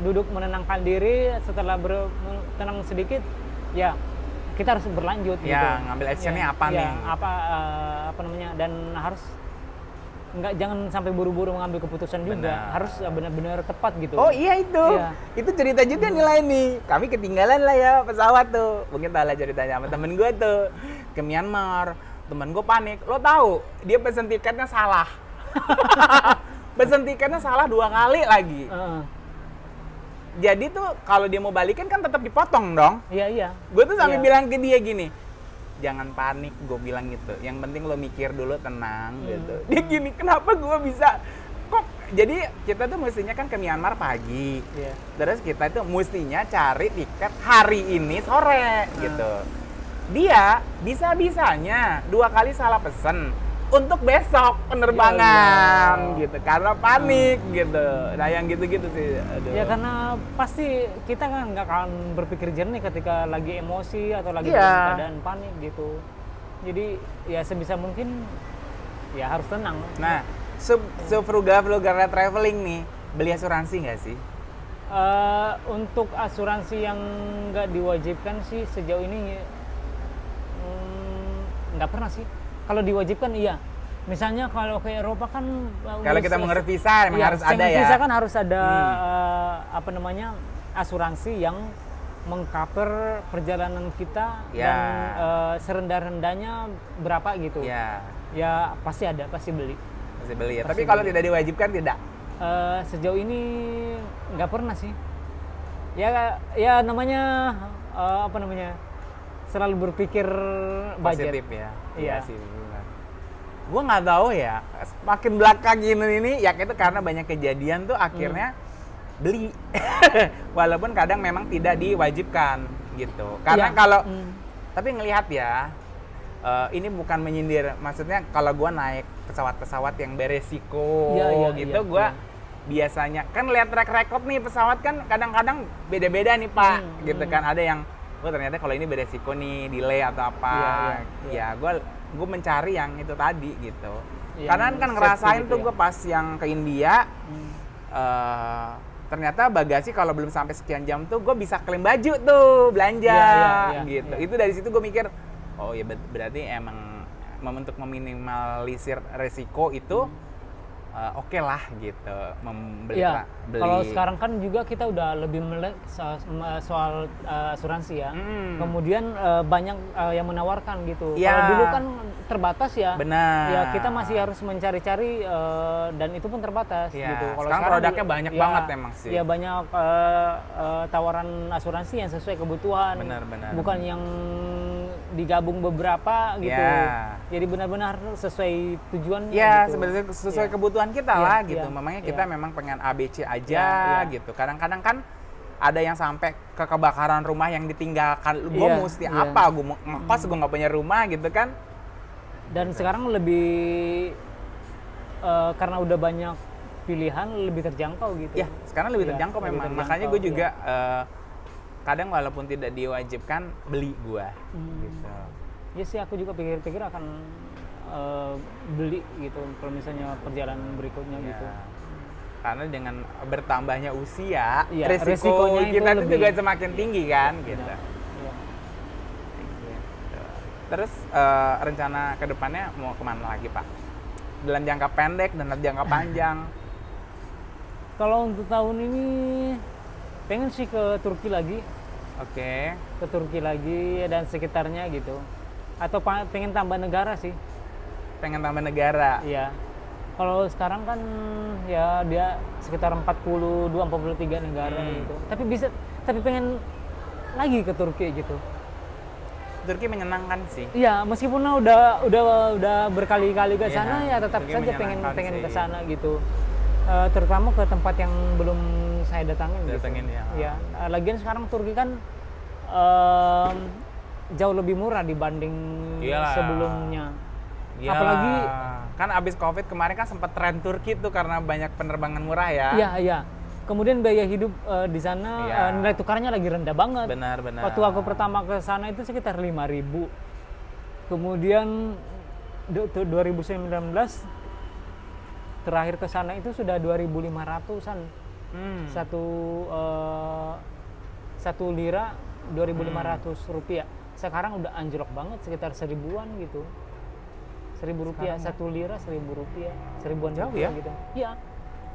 duduk menenangkan diri, setelah tenang sedikit ya kita harus berlanjut ya, gitu. Ngambil actionnya apa ya, nih? Dan harus jangan sampai buru-buru mengambil keputusan juga. Harus benar-benar tepat gitu. Oh iya itu. Iya. Itu cerita juga nilai nih. Kami ketinggalan lah ya pesawat tuh. Mungkin tahu lah ceritanya sama temen gue tuh ke Myanmar. Temen gue panik. Lo tahu dia pesen tiketnya salah. Pesen tiketnya salah 2 kali lagi. Jadi tuh kalau dia mau balikin kan tetap dipotong dong. Iya. Gue tuh sampai bilang ke dia gini, jangan panik, gue bilang gitu. Yang penting lo mikir dulu, tenang gitu. Dia gini, kenapa gue bisa kok? Jadi kita tuh mestinya kan ke Myanmar pagi. Terus kita tuh mestinya cari tiket hari ini sore gitu. Dia bisa-bisanya 2 kali salah pesen untuk besok penerbangan gitu karena panik gitu. Nah yang gitu-gitu sih. Aduh. Ya karena pasti kita kan nggak akan berpikir jernih ketika lagi emosi atau lagi dalam keadaan panik gitu. Jadi ya sebisa mungkin ya harus tenang. Nah, frugal-frugalnya traveling nih, beli asuransi nggak sih? Untuk asuransi yang nggak diwajibkan sih sejauh ini nggak pernah sih. Kalau diwajibkan iya. Misalnya kalau ke Eropa kan kalau kita mau visa memang harus ada ya. Visa kan harus ada asuransi yang mengcover perjalanan kita dan serendah-rendahnya berapa gitu. Ya pasti ada, pasti beli. Pasti beli ya. Tapi kalau tidak diwajibkan tidak. Sejauh ini nggak pernah sih. Ya namanya selalu berpikir budget. Positif ya. Iya sih. Gue nggak tahu ya. Makin belakang ini ya itu karena banyak kejadian tuh akhirnya beli. Walaupun kadang memang tidak diwajibkan gitu. Karena kalau tapi ngelihat ya, ini bukan menyindir. Maksudnya kalau gue naik pesawat-pesawat yang beresiko gitu, gue biasanya kan lihat track record nih pesawat kan kadang-kadang beda-beda nih Pak, gitu kan. Ada yang ternyata kalau ini beresiko nih delay atau apa, ya gue mencari yang itu tadi gitu. Karena kan ngerasain gitu tuh gue pas yang ke India, ternyata bagasi kalau belum sampai sekian jam tuh gue bisa klaim baju tuh belanja gitu. Itu dari situ gue mikir, oh ya berarti emang untuk meminimalisir resiko itu oke lah gitu membeli. Kalau sekarang kan juga kita udah lebih melek soal asuransi ya. Kemudian banyak yang menawarkan gitu. Kalau dulu kan terbatas ya. Benar. Ya kita masih harus mencari-cari dan itu pun terbatas gitu. Kalau sekarang produknya banyak banget emang sih. Ya banyak tawaran asuransi yang sesuai kebutuhan. Benar. Bukan yang digabung beberapa gitu. Jadi benar-benar sesuai tujuan. Ya, gitu. Sebenarnya sesuai kebutuhan kita lah gitu. Memangnya kita memang pengen ABC aja gitu. Kadang-kadang kan ada yang sampai ke kebakaran rumah yang ditinggalkan. Gue mesti apa? Gue ngekos, gue nggak punya rumah gitu kan. Dan sekarang lebih karena udah banyak pilihan lebih terjangkau gitu. Ya, sekarang lebih terjangkau memang. Makanya gue juga kadang walaupun tidak diwajibkan beli gua gitu. Ya sih, aku juga pikir-pikir akan beli gitu kalau misalnya perjalanan berikutnya Ya. gitu. Karena dengan bertambahnya usia, Iya, risiko resikonya itu kita itu lebih. juga semakin tinggi kan gitu. Iya. Gitu. Terus rencana kedepannya mau kemana lagi Pak? Dalam jangka pendek dan dalam jangka panjang? Kalau untuk tahun ini pengen sih ke Turki lagi, Oke. ke Turki lagi dan sekitarnya gitu. Atau pengen tambah negara sih. Pengen tambah negara. Iya. Kalau sekarang kan ya dia sekitar 42-43 negara gitu. Tapi pengen lagi ke Turki gitu. Turki menyenangkan sih. Iya, meskipun udah berkali-kali ke Iya, sana ya tetap Turki saja pengen menyenangkan sih. ke sana gitu. Terutama ke tempat yang belum saya datangin Datengin, gitu. ya. Iya. Lagian sekarang Turki kan jauh lebih murah dibanding Iyalah. sebelumnya. Iyalah. Apalagi kan abis Covid kemarin kan sempat tren Turki tuh karena banyak penerbangan murah ya. iya. Kemudian biaya hidup di sana Iya. nilai tukarnya lagi rendah banget. Benar. Waktu aku pertama ke sana itu sekitar 5.000. Kemudian 2019 terakhir ke sana itu sudah 2.500-an. Satu lira 2.500 rupiah. Sekarang udah anjlok banget sekitar 1.000-an gitu. 1.000 rupiah, Sekarang 1 lira 1.000 rupiah, 1.000-an Jauh rupiah ya? gitu. Iya.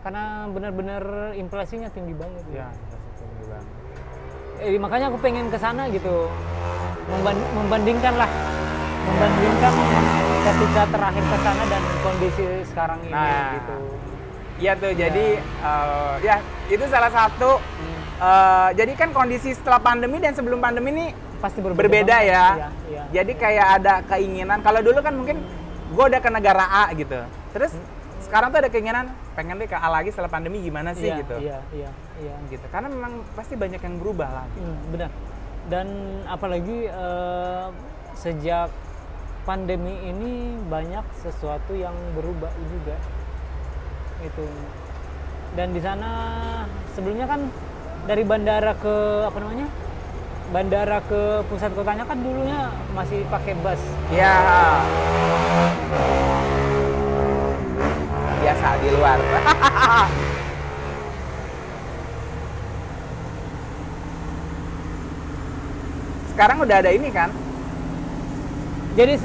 Karena benar-benar inflasinya tinggi banget. Iya, Gitu. banget. Makanya aku pengen ke sana gitu. Membandingkan ketika terakhir ke sana dan kondisi sekarang ini Nah, gitu. Iya tuh, jadi ya itu salah satu. Jadi kan kondisi setelah pandemi dan sebelum pandemi ini Pasti berbeda banget. ya. Iya. Jadi kayak ada keinginan. Kalau dulu kan mungkin gue udah ke negara A gitu. Terus sekarang tuh ada keinginan pengen deh ke A lagi setelah pandemi gimana sih gitu. Iya. Gitu. Karena memang pasti banyak yang berubah lah. Benar. Dan apalagi sejak pandemi ini banyak sesuatu yang berubah juga. Itu. Dan di sana sebelumnya kan dari bandara ke bandara ke pusat kotanya kan dulunya masih pakai bus. Iya. Biasa di luar. Sekarang udah ada ini kan? Jadi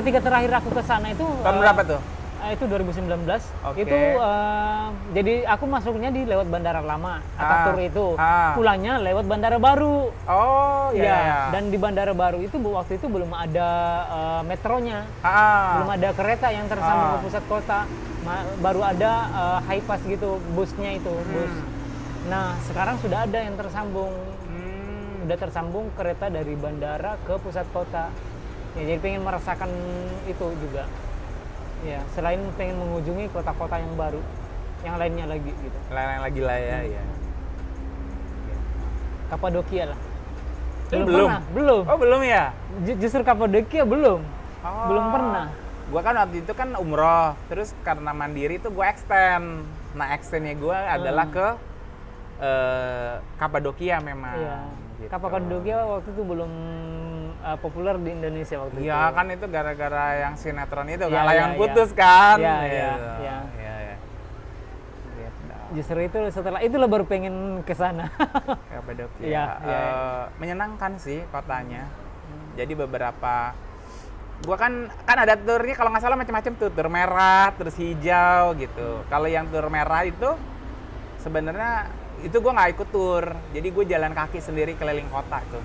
ketika terakhir aku ke sana itu Tahun berapa tuh? Itu 2019. Oke. Itu jadi aku masuknya di lewat bandara lama Ataturk itu. Pulangnya lewat bandara baru. Oh Ya, dan di bandara baru itu waktu itu belum ada metronya. Belum ada kereta yang tersambung ke pusat kota. Baru ada Highpass gitu, busnya itu, bus. Nah, sekarang sudah ada yang tersambung. Udah tersambung kereta dari bandara ke pusat kota. Ya, jadi pengen merasakan itu juga. Ya, selain pengen mengunjungi kota-kota yang baru, yang lainnya lagi gitu. Lain-lain lagi lah ya. Kapadokia lah. Belum. Pernah, belum. Oh belum ya? Justru Kapadokia belum. Belum pernah. Gua kan waktu itu kan umroh, terus karena mandiri tuh gue extend. Nah extendnya gue adalah ke Kapadokia memang. Iya. Gitu. Kapadokia waktu itu belum populer di Indonesia waktu itu. Iya kan itu gara-gara yang sinetron itu Iya, kan, layangan iya, putus kan. Iya. Gitu. Justru itu itulah baru pengen ke sana. Kapadokia. Iya. Menyenangkan sih kotanya. Jadi beberapa gua kan ada turnya kalau nggak salah macam-macam tuh, tur merah, terus hijau gitu. Kalau yang tur merah itu sebenarnya itu gua nggak ikut tur, jadi gue jalan kaki sendiri keliling kota tuh.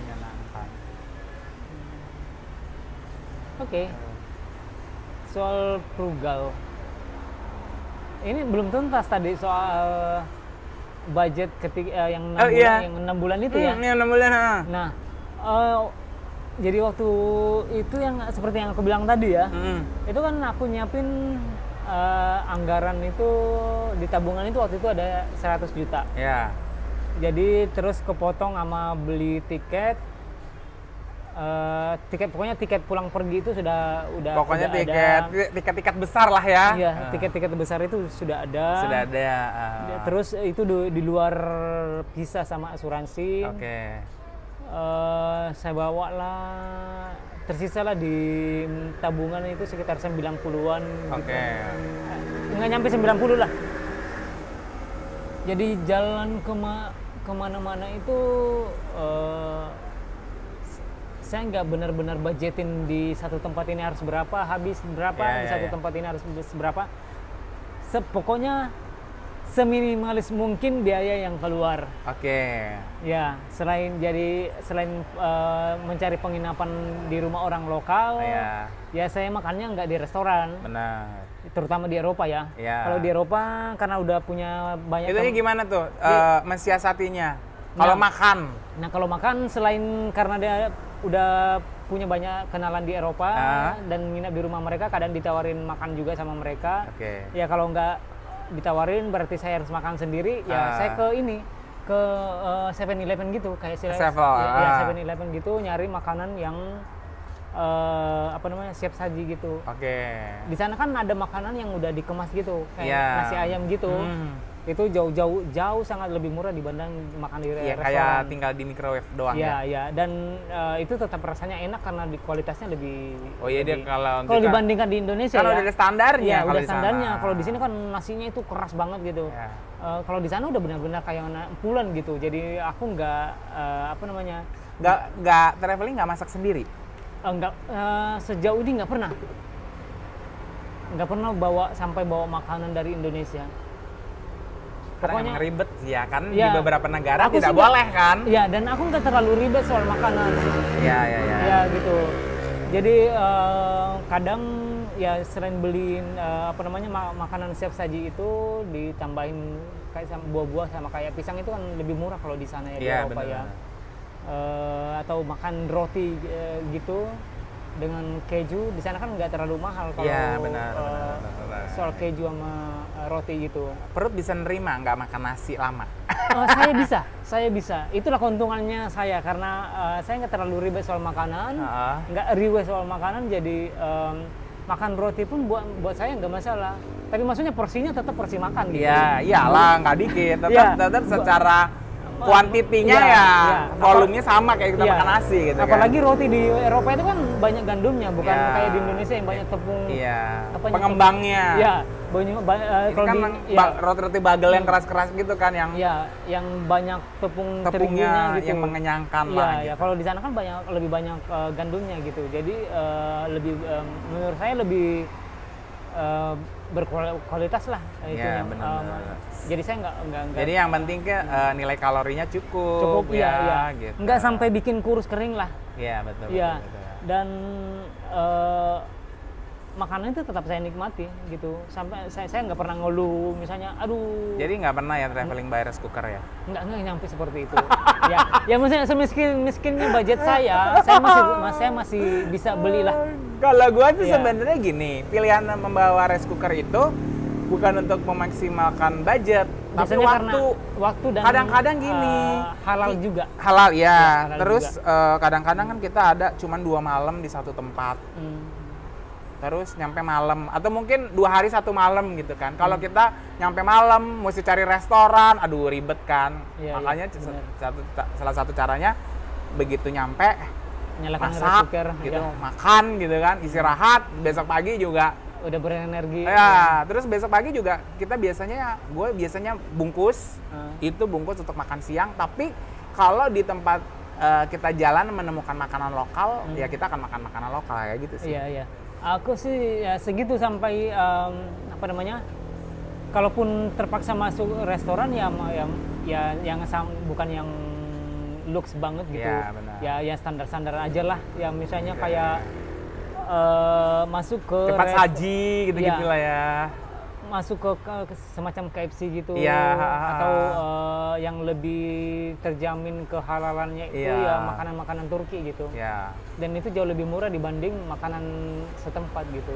Menyenangkan. Oke. Soal frugal. Ini belum tuntas tadi soal budget ketika yang 6 bulan, yang 6 bulan itu ya. Yang 6 bulan. Nah, jadi waktu itu yang seperti yang aku bilang tadi ya, itu kan aku nyiapin anggaran itu di tabungan itu waktu itu ada 100 juta. Ya. Jadi terus kepotong sama beli tiket, pokoknya tiket pulang pergi itu udah Pokoknya udah ada. tiket besar lah ya. Iya, tiket-tiket besar itu sudah ada. Sudah ada. Terus itu di luar visa sama asuransi. Oke. Saya bawa lah, tersisa lah di tabungan itu sekitar 90-an. Oke. Nggak nyampe 90 lah. Jadi jalan kemana-mana itu saya nggak benar-benar budgetin di satu tempat ini harus berapa, habis berapa, di satu tempat ini harus berapa. Pokoknya seminimalis mungkin biaya yang keluar. Oke. Ya, selain mencari penginapan di rumah orang lokal, ya saya makannya nggak di restoran. Benar. Terutama di Eropa ya. Ya. Kalau di Eropa karena udah punya banyak. Itu gimana tuh mensiasatinya? Kalau makan? Nah kalau makan selain karena dia udah punya banyak kenalan di Eropa dan nginap di rumah mereka, kadang ditawarin makan juga sama mereka. Oke. Ya kalau nggak ditawarin berarti saya harus makan sendiri. Ya saya ke 7-Eleven gitu, kayak ya 7-Eleven gitu, nyari makanan yang siap saji gitu. Oke. Di sana kan ada makanan yang udah dikemas gitu, kayak nasi ayam gitu. Itu jauh sangat lebih murah dibanding makan di restoran. Kayak tinggal di microwave doang ya. Iya, dan itu tetap rasanya enak karena kualitasnya lebih. Oh iya, dia kalau dibandingkan di Indonesia kan udah standarnya. Ya, udah standarnya. Kalau di sini kan nasinya itu keras banget gitu. Ya. Kalau di sana udah benar-benar kayak pulen gitu. Jadi aku nggak traveling nggak masak sendiri. Sejauh ini nggak pernah bawa makanan dari Indonesia. Pokoknya ribet ya kan, di beberapa negara tidak boleh kan. Iya, dan aku nggak terlalu ribet soal makanan. Iya. Ya gitu. Jadi kadang ya selain beliin makanan siap saji itu ditambahin kayak sama buah-buah sama kayak pisang, itu kan lebih murah kalau di sana ya di Eropa ya. Atau makan roti gitu dengan keju, di sana kan nggak terlalu mahal kalau benar. soal keju sama roti gitu. Perut bisa nerima nggak makan nasi lama? Saya bisa. Itulah keuntungannya saya, karena saya nggak terlalu ribet soal makanan, nggak ribet soal makanan, jadi makan roti pun buat saya nggak masalah. Tapi maksudnya porsinya tetap porsi makan gitu. Iya, iyalah nggak dikit, tetap secara kuantitinya volumenya sama kayak kita makan nasi gitu. Apalagi roti di Eropa itu kan banyak gandumnya, bukan kayak di Indonesia yang banyak tepung. Pengembangnya. Iya, kalau kan roti-roti bagel yang keras-keras gitu kan, yang banyak tepungnya gitu, yang mengenyangkan lah. Iya, kalau di sana kan lebih banyak gandumnya gitu. Jadi menurut saya lebih berkualitas lah itunya. Jadi saya nggak. Jadi yang penting nilai kalorinya cukup ya. Gitu. Nggak sampai bikin kurus kering lah. Iya betul. Dan makanan itu tetap saya nikmati gitu. Sampai saya nggak pernah ngeluh misalnya, aduh. Jadi nggak pernah ya traveling by rice cooker ya? Nggak nyampe seperti itu. ya maksudnya semiskinnya budget saya masih bisa belilah. Kalau gua tuh sebenarnya gini, pilihan membawa rice cooker itu bukan untuk memaksimalkan budget, tapi waktu dan kadang-kadang gini halal juga. Halal terus kadang-kadang kan kita ada cuman 2 malam di satu tempat. Terus nyampe malam, atau mungkin 2 hari 1 malam gitu kan. Kalau kita nyampe malam mesti cari restoran, aduh ribet kan. Makanya salah satu caranya begitu nyampe nyalakan masak gitu, makan gitu kan, istirahat, besok pagi juga udah berenergi. Terus besok pagi juga gue biasanya bungkus. Itu bungkus untuk makan siang, tapi kalau di tempat kita jalan menemukan makanan lokal, ya kita akan makan makanan lokal kayak gitu sih. Iya. Aku sih ya segitu sampai kalaupun terpaksa masuk restoran bukan yang lux banget gitu. Ya standar-standar aja lah. Ya misalnya kayak masuk ke cepat saji gitu-gitu lah ya. Masuk ke semacam KFC gitu. Atau yang lebih terjamin kehalalannya itu makanan-makanan Turki gitu. Dan itu jauh lebih murah dibanding makanan setempat gitu.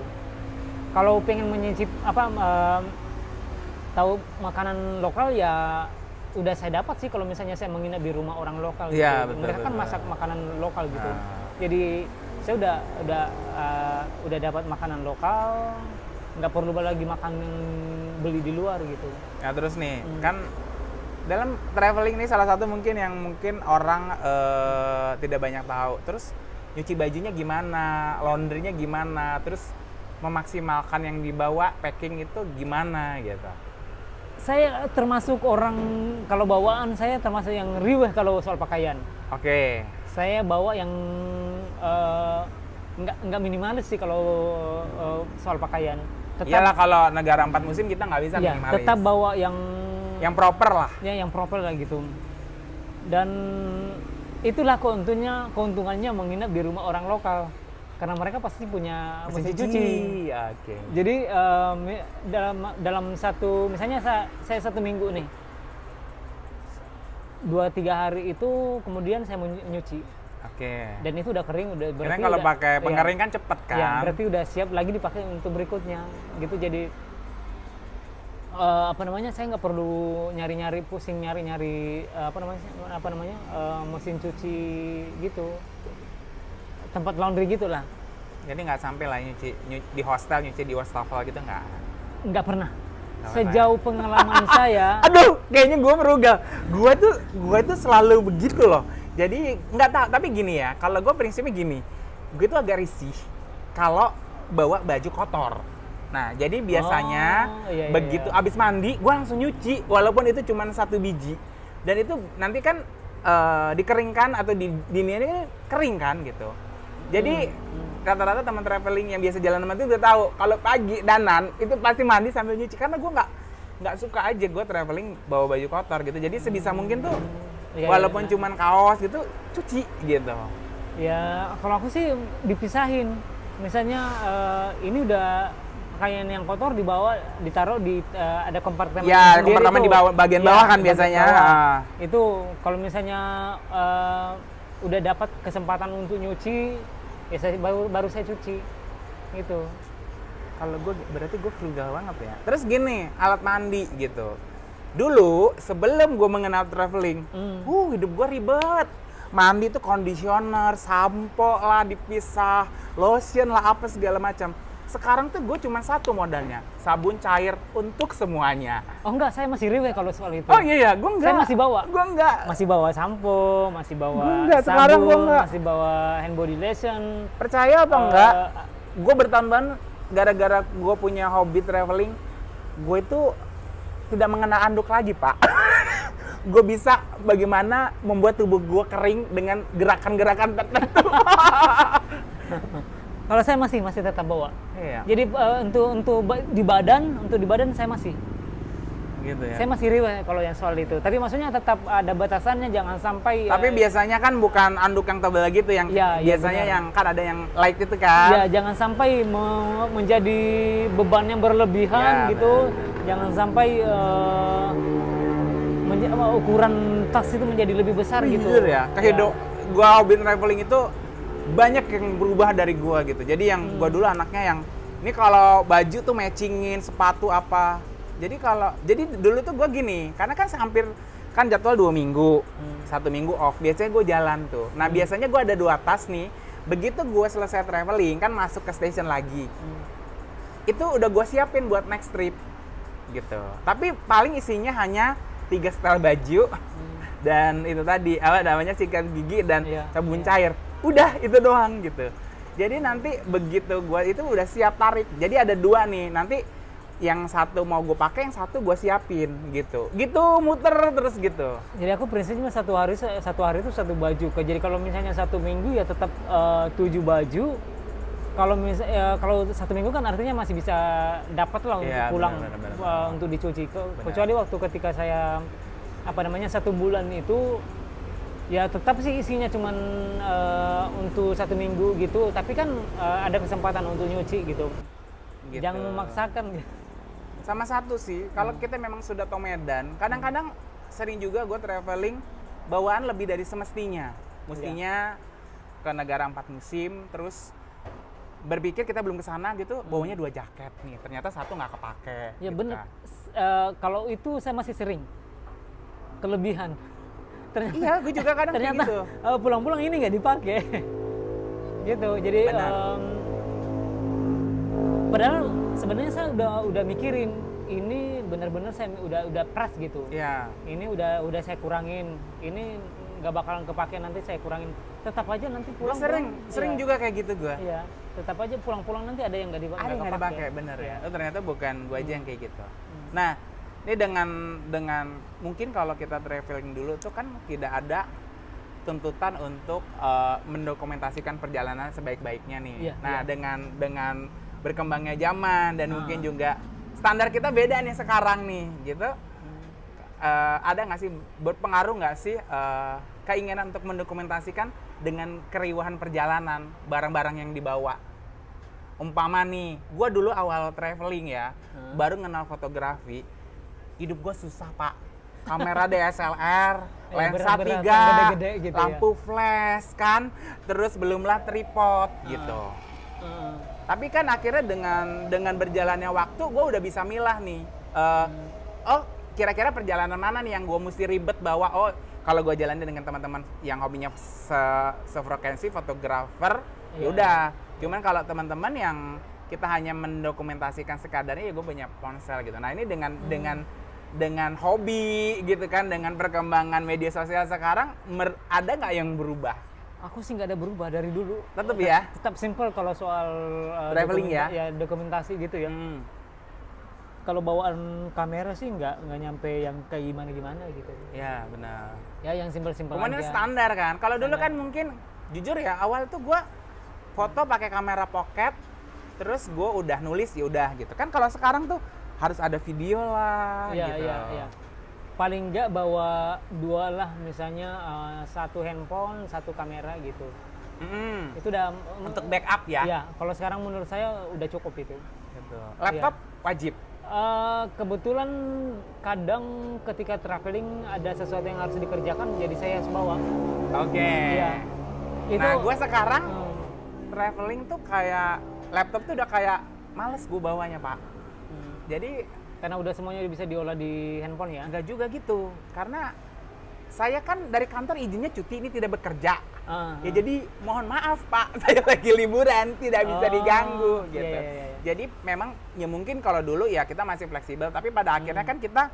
Kalau pengen menyicip tahu makanan lokal ya udah saya dapat sih kalau misalnya saya menginap di rumah orang lokal gitu. Mereka kan masak makanan lokal gitu. Jadi saya udah dapat makanan lokal, nggak perlu lagi makan beli di luar gitu. Nah terus nih, kan dalam traveling ini salah satu mungkin yang mungkin orang tidak banyak tahu. Terus nyuci bajunya gimana, laundrynya gimana, terus memaksimalkan yang dibawa, packing itu gimana gitu. Saya termasuk orang, kalau bawaan saya termasuk yang riweh kalau soal pakaian. Oke. Saya bawa yang nggak minimalis sih kalau soal pakaian. Iyalah kalau negara 4 musim kita nggak bisa ya, minimalis. tetap bawa yang proper lah. Ya, yang proper lah gitu. Dan itulah keuntungannya menginap di rumah orang lokal. Karena mereka pasti punya mesin cuci. Oke. Jadi dalam satu, misalnya saya 1 minggu nih, 2-3 hari itu kemudian saya menyuci. Oke. Dan itu udah kering, udah berarti. Karena kalau pakai pengering kan cepet kan. Ya, berarti udah siap lagi dipakai untuk berikutnya. Gitu, jadi saya nggak perlu pusing nyari-nyari mesin cuci gitu, tempat laundry gitulah. Jadi nggak sampai lah nyuci di hostel, nyuci di wastafel gitu nggak pernah. Sejauh pengalaman saya, aduh, kayaknya gue merugal. Gue tuh selalu begitu loh. Jadi nggak tahu, tapi gini ya, kalau gue prinsipnya gini, gue tuh agak risih kalau bawa baju kotor. Nah, jadi biasanya begitu abis mandi, gue langsung nyuci, walaupun itu cuma 1 biji. Dan itu nanti kan dikeringkan atau ini kering kan gitu. Jadi rata-rata teman traveling yang biasa jalan sama itu udah tahu kalau pagi danan itu pasti mandi sambil nyuci, karena gue nggak suka aja gue traveling bawa baju kotor gitu. Jadi sebisa mungkin tuh walaupun cuman kaos gitu cuci gitu. Ya kalau aku sih dipisahin. Misalnya ini udah pakaian yang kotor dibawa, ditaruh di ada kompartemen. Ya, kompartemen di bawah, bagian bawah kan biasanya. Itu kalau misalnya udah dapat kesempatan untuk nyuci, ya baru saya cuci. Gitu. Kalau gue berarti gue frugal banget ya. Terus gini, alat mandi gitu. Dulu sebelum gue mengenal traveling, hidup gue ribet. Mandi tuh conditioner, sampo lah dipisah, lotion lah apa segala macam. Sekarang tuh gue cuma satu modalnya, sabun cair untuk semuanya. Oh enggak, saya masih riweh kalau soal itu. Oh iya, gue enggak. Saya masih bawa. Gue enggak. Masih bawa sampo, masih bawa enggak, sekarang gue enggak. Masih bawa hand body lotion. Percaya apa enggak? Gue bertambah gara-gara gue punya hobi traveling, gue itu tidak mengenal anduk lagi, Pak. Gue bisa bagaimana membuat tubuh gue kering dengan gerakan-gerakan tertentu. Kalau saya masih tetap bawa. Iya. Jadi untuk di badan saya masih. Gitu ya. Saya masih riweh kalau yang soal itu. Tapi maksudnya tetap ada batasannya, jangan sampai. Tapi biasanya kan bukan anduk yang tebal gitu, yang biasanya yang kan ada yang light itu kan. Ya, jangan sampai menjadi beban yang berlebihan gitu. Jangan sampai ukuran tas itu menjadi lebih besar gitu. Jujur ya, gua hobi traveling itu banyak yang berubah dari gua gitu. Jadi yang gua dulu anaknya yang ini kalau baju tuh matchingin sepatu apa. Jadi dulu tuh gua gini, karena kan hampir kan jadwal 2 minggu, 1 minggu off. Biasanya gua jalan tuh. Nah biasanya gua ada 2 tas nih. Begitu gua selesai traveling kan masuk ke station lagi. Itu udah gua siapin buat next trip gitu. Tapi paling isinya hanya 3 setel baju dan itu tadi namanya sikat gigi dan sabun cair. Udah itu doang gitu. Jadi nanti begitu gua itu udah siap tarik. Jadi ada 2 nih. Nanti yang satu mau gue pakai, yang satu gue siapin gitu. Gitu muter terus gitu. Jadi aku prinsipnya satu hari itu 1 baju. Jadi kalau misalnya 1 minggu ya tetap 7 baju. Kalau 1 minggu kan artinya masih bisa dapat lah untuk pulang, benar. Untuk dicuci. Kecuali waktu ketika saya 1 bulan itu ya tetap sih isinya cuman untuk 1 minggu gitu. Tapi kan ada kesempatan untuk nyuci gitu. Jangan memaksakan. Sama satu sih, kalau kita memang sudah tahu Medan, kadang-kadang sering juga gue traveling bawaan lebih dari semestinya. Mestinya ke negara 4 musim, terus berpikir kita belum ke sana gitu, bawanya 2 jaket nih, ternyata 1 nggak kepake. Ya gitu bener, kan. kalau itu saya masih sering kelebihan. Iya, gue juga kadang ternyata gitu. Pulang-pulang ini nggak dipakai. Gitu. Jadi Benar. padahal sebenarnya saya udah mikirin ini benar-benar saya udah press gitu. Iya. Ini udah saya kurangin. Ini nggak bakalan kepake, nanti saya kurangin. Tetap aja nanti Gua pulang. sering iya. juga kayak gitu gua. Iya, tetap aja pulang-pulang nanti ada yang nggak dipakai. Ada yang nggak dipakai, bener ya. Iya. Oh, ternyata bukan gua aja yang kayak gitu. Nah, ini dengan mungkin kalau kita traveling dulu tuh kan tidak ada tuntutan untuk mendokumentasikan perjalanan sebaik-baiknya nih. Iya, Nah, iya. dengan berkembangnya zaman dan Nah. mungkin juga standar kita beda nih sekarang nih, gitu. Ada nggak sih, berpengaruh nggak sih keinginan untuk mendokumentasikan dengan keriuhan perjalanan, barang-barang yang dibawa? Umpama nih, gue dulu awal traveling ya, baru kenal fotografi, hidup gue susah pak. Kamera DSLR, lensa berat-berat, 3, yang gede-gede gitu ya. lampu flash kan, terus belumlah tripod gitu. Heeh. Tapi kan akhirnya dengan berjalannya waktu, gue udah bisa milah nih. Oh, kira-kira perjalanan mana nih yang gue mesti ribet bawa? Oh, kalau gue jalanin dengan teman-teman yang hobinya sefrekuensi, fotografer, ya Iya. udah. Cuman kalau teman-teman yang kita hanya mendokumentasikan sekadarnya, ya gue punya ponsel gitu. Nah ini dengan hobi gitu kan, dengan perkembangan media sosial sekarang, ada nggak yang berubah? Aku sih nggak ada berubah dari dulu. Tetap ya? Tetap simple kalau soal Traveling ya? Ya dokumentasi gitu ya. Kalau bawaan kamera sih nggak nyampe yang kayak gimana gitu. Ya benar. Ya yang simpel-simpel Kemudian aja. standar kan. Kalau dulu Standar. kan mungkin jujur ya, awal tuh gua foto pakai kamera pocket, terus gua udah nulis ya udah gitu. Kan kalau sekarang tuh harus ada video lah Iya, gitu. iya. Paling nggak bawa dua lah, misalnya satu handphone, satu kamera gitu. Itu udah Untuk backup ya. Iya, kalau sekarang menurut saya udah cukup itu. Gitu. Laptop wajib. Kebetulan kadang ketika traveling ada sesuatu yang harus dikerjakan, jadi saya harus bawa. Oke. Iya. Nah, gua sekarang Hmm. traveling tuh kayak laptop tuh udah kayak males gua bawanya, Pak. Jadi Karena udah semuanya bisa diolah di handphone ya. enggak juga gitu. Karena saya kan dari kantor izinnya cuti, ini tidak bekerja. Ya jadi mohon maaf Pak, saya lagi liburan, tidak bisa diganggu gitu. Iya. Jadi memang ya mungkin kalau dulu ya kita masih fleksibel, tapi pada akhirnya kan kita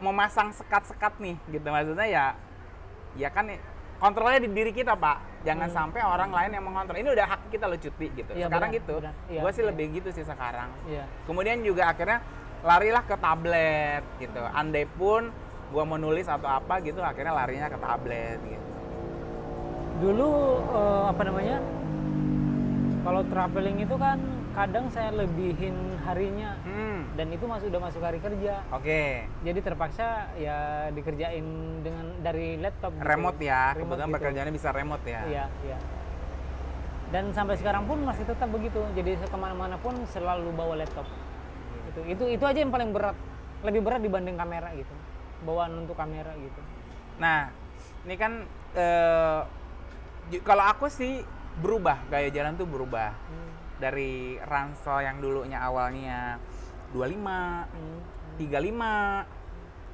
memasang sekat-sekat nih gitu. Maksudnya ya kan kontrolnya di diri kita Pak. Jangan sampai orang lain yang mengontrol. Ini udah hak kita lo cuti gitu. Iya, Sekarang benar, gitu. benar. Iya, Gue sih iya. lebih gitu sih sekarang. Iya. Kemudian juga akhirnya larilah ke tablet gitu. Andai pun gua mau nulis atau apa gitu, akhirnya larinya ke tablet gitu. Dulu kalau traveling itu kan kadang saya lebihin harinya dan itu udah masuk hari kerja. Oke. Jadi terpaksa ya dikerjain dari laptop. Gitu. Remote ya, Remote kebetulan gitu. pekerjaannya bisa remote ya. Iya. Dan sampai sekarang pun masih tetap begitu. Jadi kemana-mana pun selalu bawa laptop. Itu aja yang paling berat. Lebih berat dibanding kamera gitu. Bawaan untuk kamera gitu. Nah, ini kan kalau aku sih berubah, gaya jalan tuh berubah. Dari ransel yang dulunya awalnya 25, 35,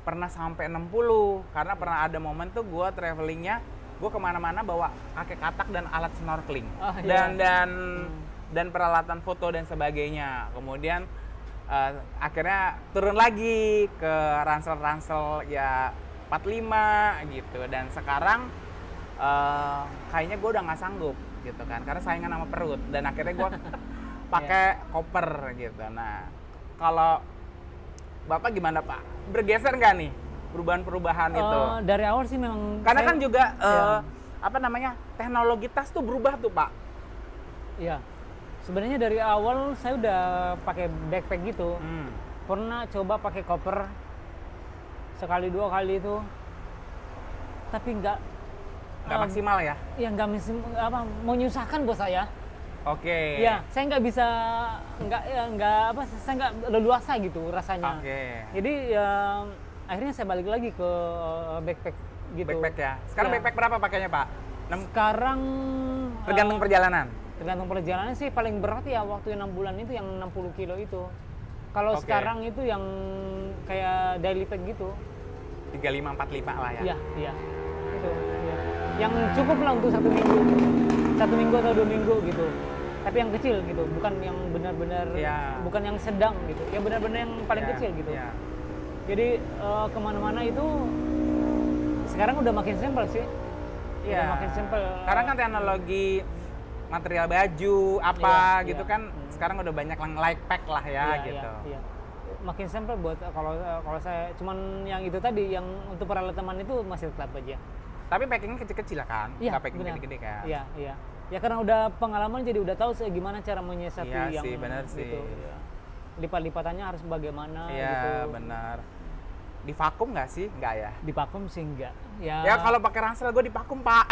pernah sampai 60. Karena pernah ada momen tuh gue travelingnya, gue kemana-mana bawa kakek katak dan alat snorkeling. Oh, iya. Dan peralatan foto dan sebagainya. Kemudian akhirnya turun lagi ke ransel-ransel ya 45 gitu. Dan sekarang kayaknya gue udah nggak sanggup gitu kan, karena saingan sama perut, dan akhirnya gue pakai koper gitu. Nah, kalau Bapak gimana Pak? Bergeser nggak nih perubahan-perubahan itu? Dari awal sih memang Karena saya- kan juga Iya. teknologi tas tuh berubah tuh Pak. Iya. Sebenarnya dari awal saya udah pakai backpack gitu. Pernah coba pakai koper sekali dua kali itu, tapi nggak Maksimal ya? ya nggak mau nyusahkan bos saya. Oke. Iya, saya nggak bisa saya nggak leluasa gitu rasanya. Oke. Jadi ya akhirnya saya balik lagi ke backpack gitu. Backpack ya. Sekarang Iya. backpack berapa pakainya Pak? Sekarang Tergantung perjalanan. tergantung perjalanan sih, paling berat ya waktu 6 bulan itu yang 60 kilo itu. Kalau Oke. sekarang itu yang kayak daily pack gitu. 35-45 lah ya. Iya. Itu. Iya. Yang cukup lah untuk 1 minggu. 1 minggu atau 2 minggu gitu. Tapi yang kecil gitu, bukan yang benar-benar, bukan yang sedang gitu, yang benar-benar yang paling kecil gitu. Jadi kemana-mana itu sekarang udah makin simpel sih. Udah makin simpel. Karena kan teknologi material baju apa gitu kan sekarang udah banyak yang light pack lah ya gitu. Iya. Makin simpel buat kalau saya cuman yang itu tadi yang untuk peralatan itu masih tetap aja. Tapi packingnya kecil-kecil lah kan, nggak packing gede-gede kan. Iya. Ya karena udah pengalaman jadi udah tahu gimana cara menyiasati yang sih, benar sih. Gitu. Ya. Lipat-lipatannya harus bagaimana gitu. Iya, benar. Di vakum nggak sih? Nggak ya? Di vakum sih enggak. Ya kalau pakai ransel gue di vakum, Pak.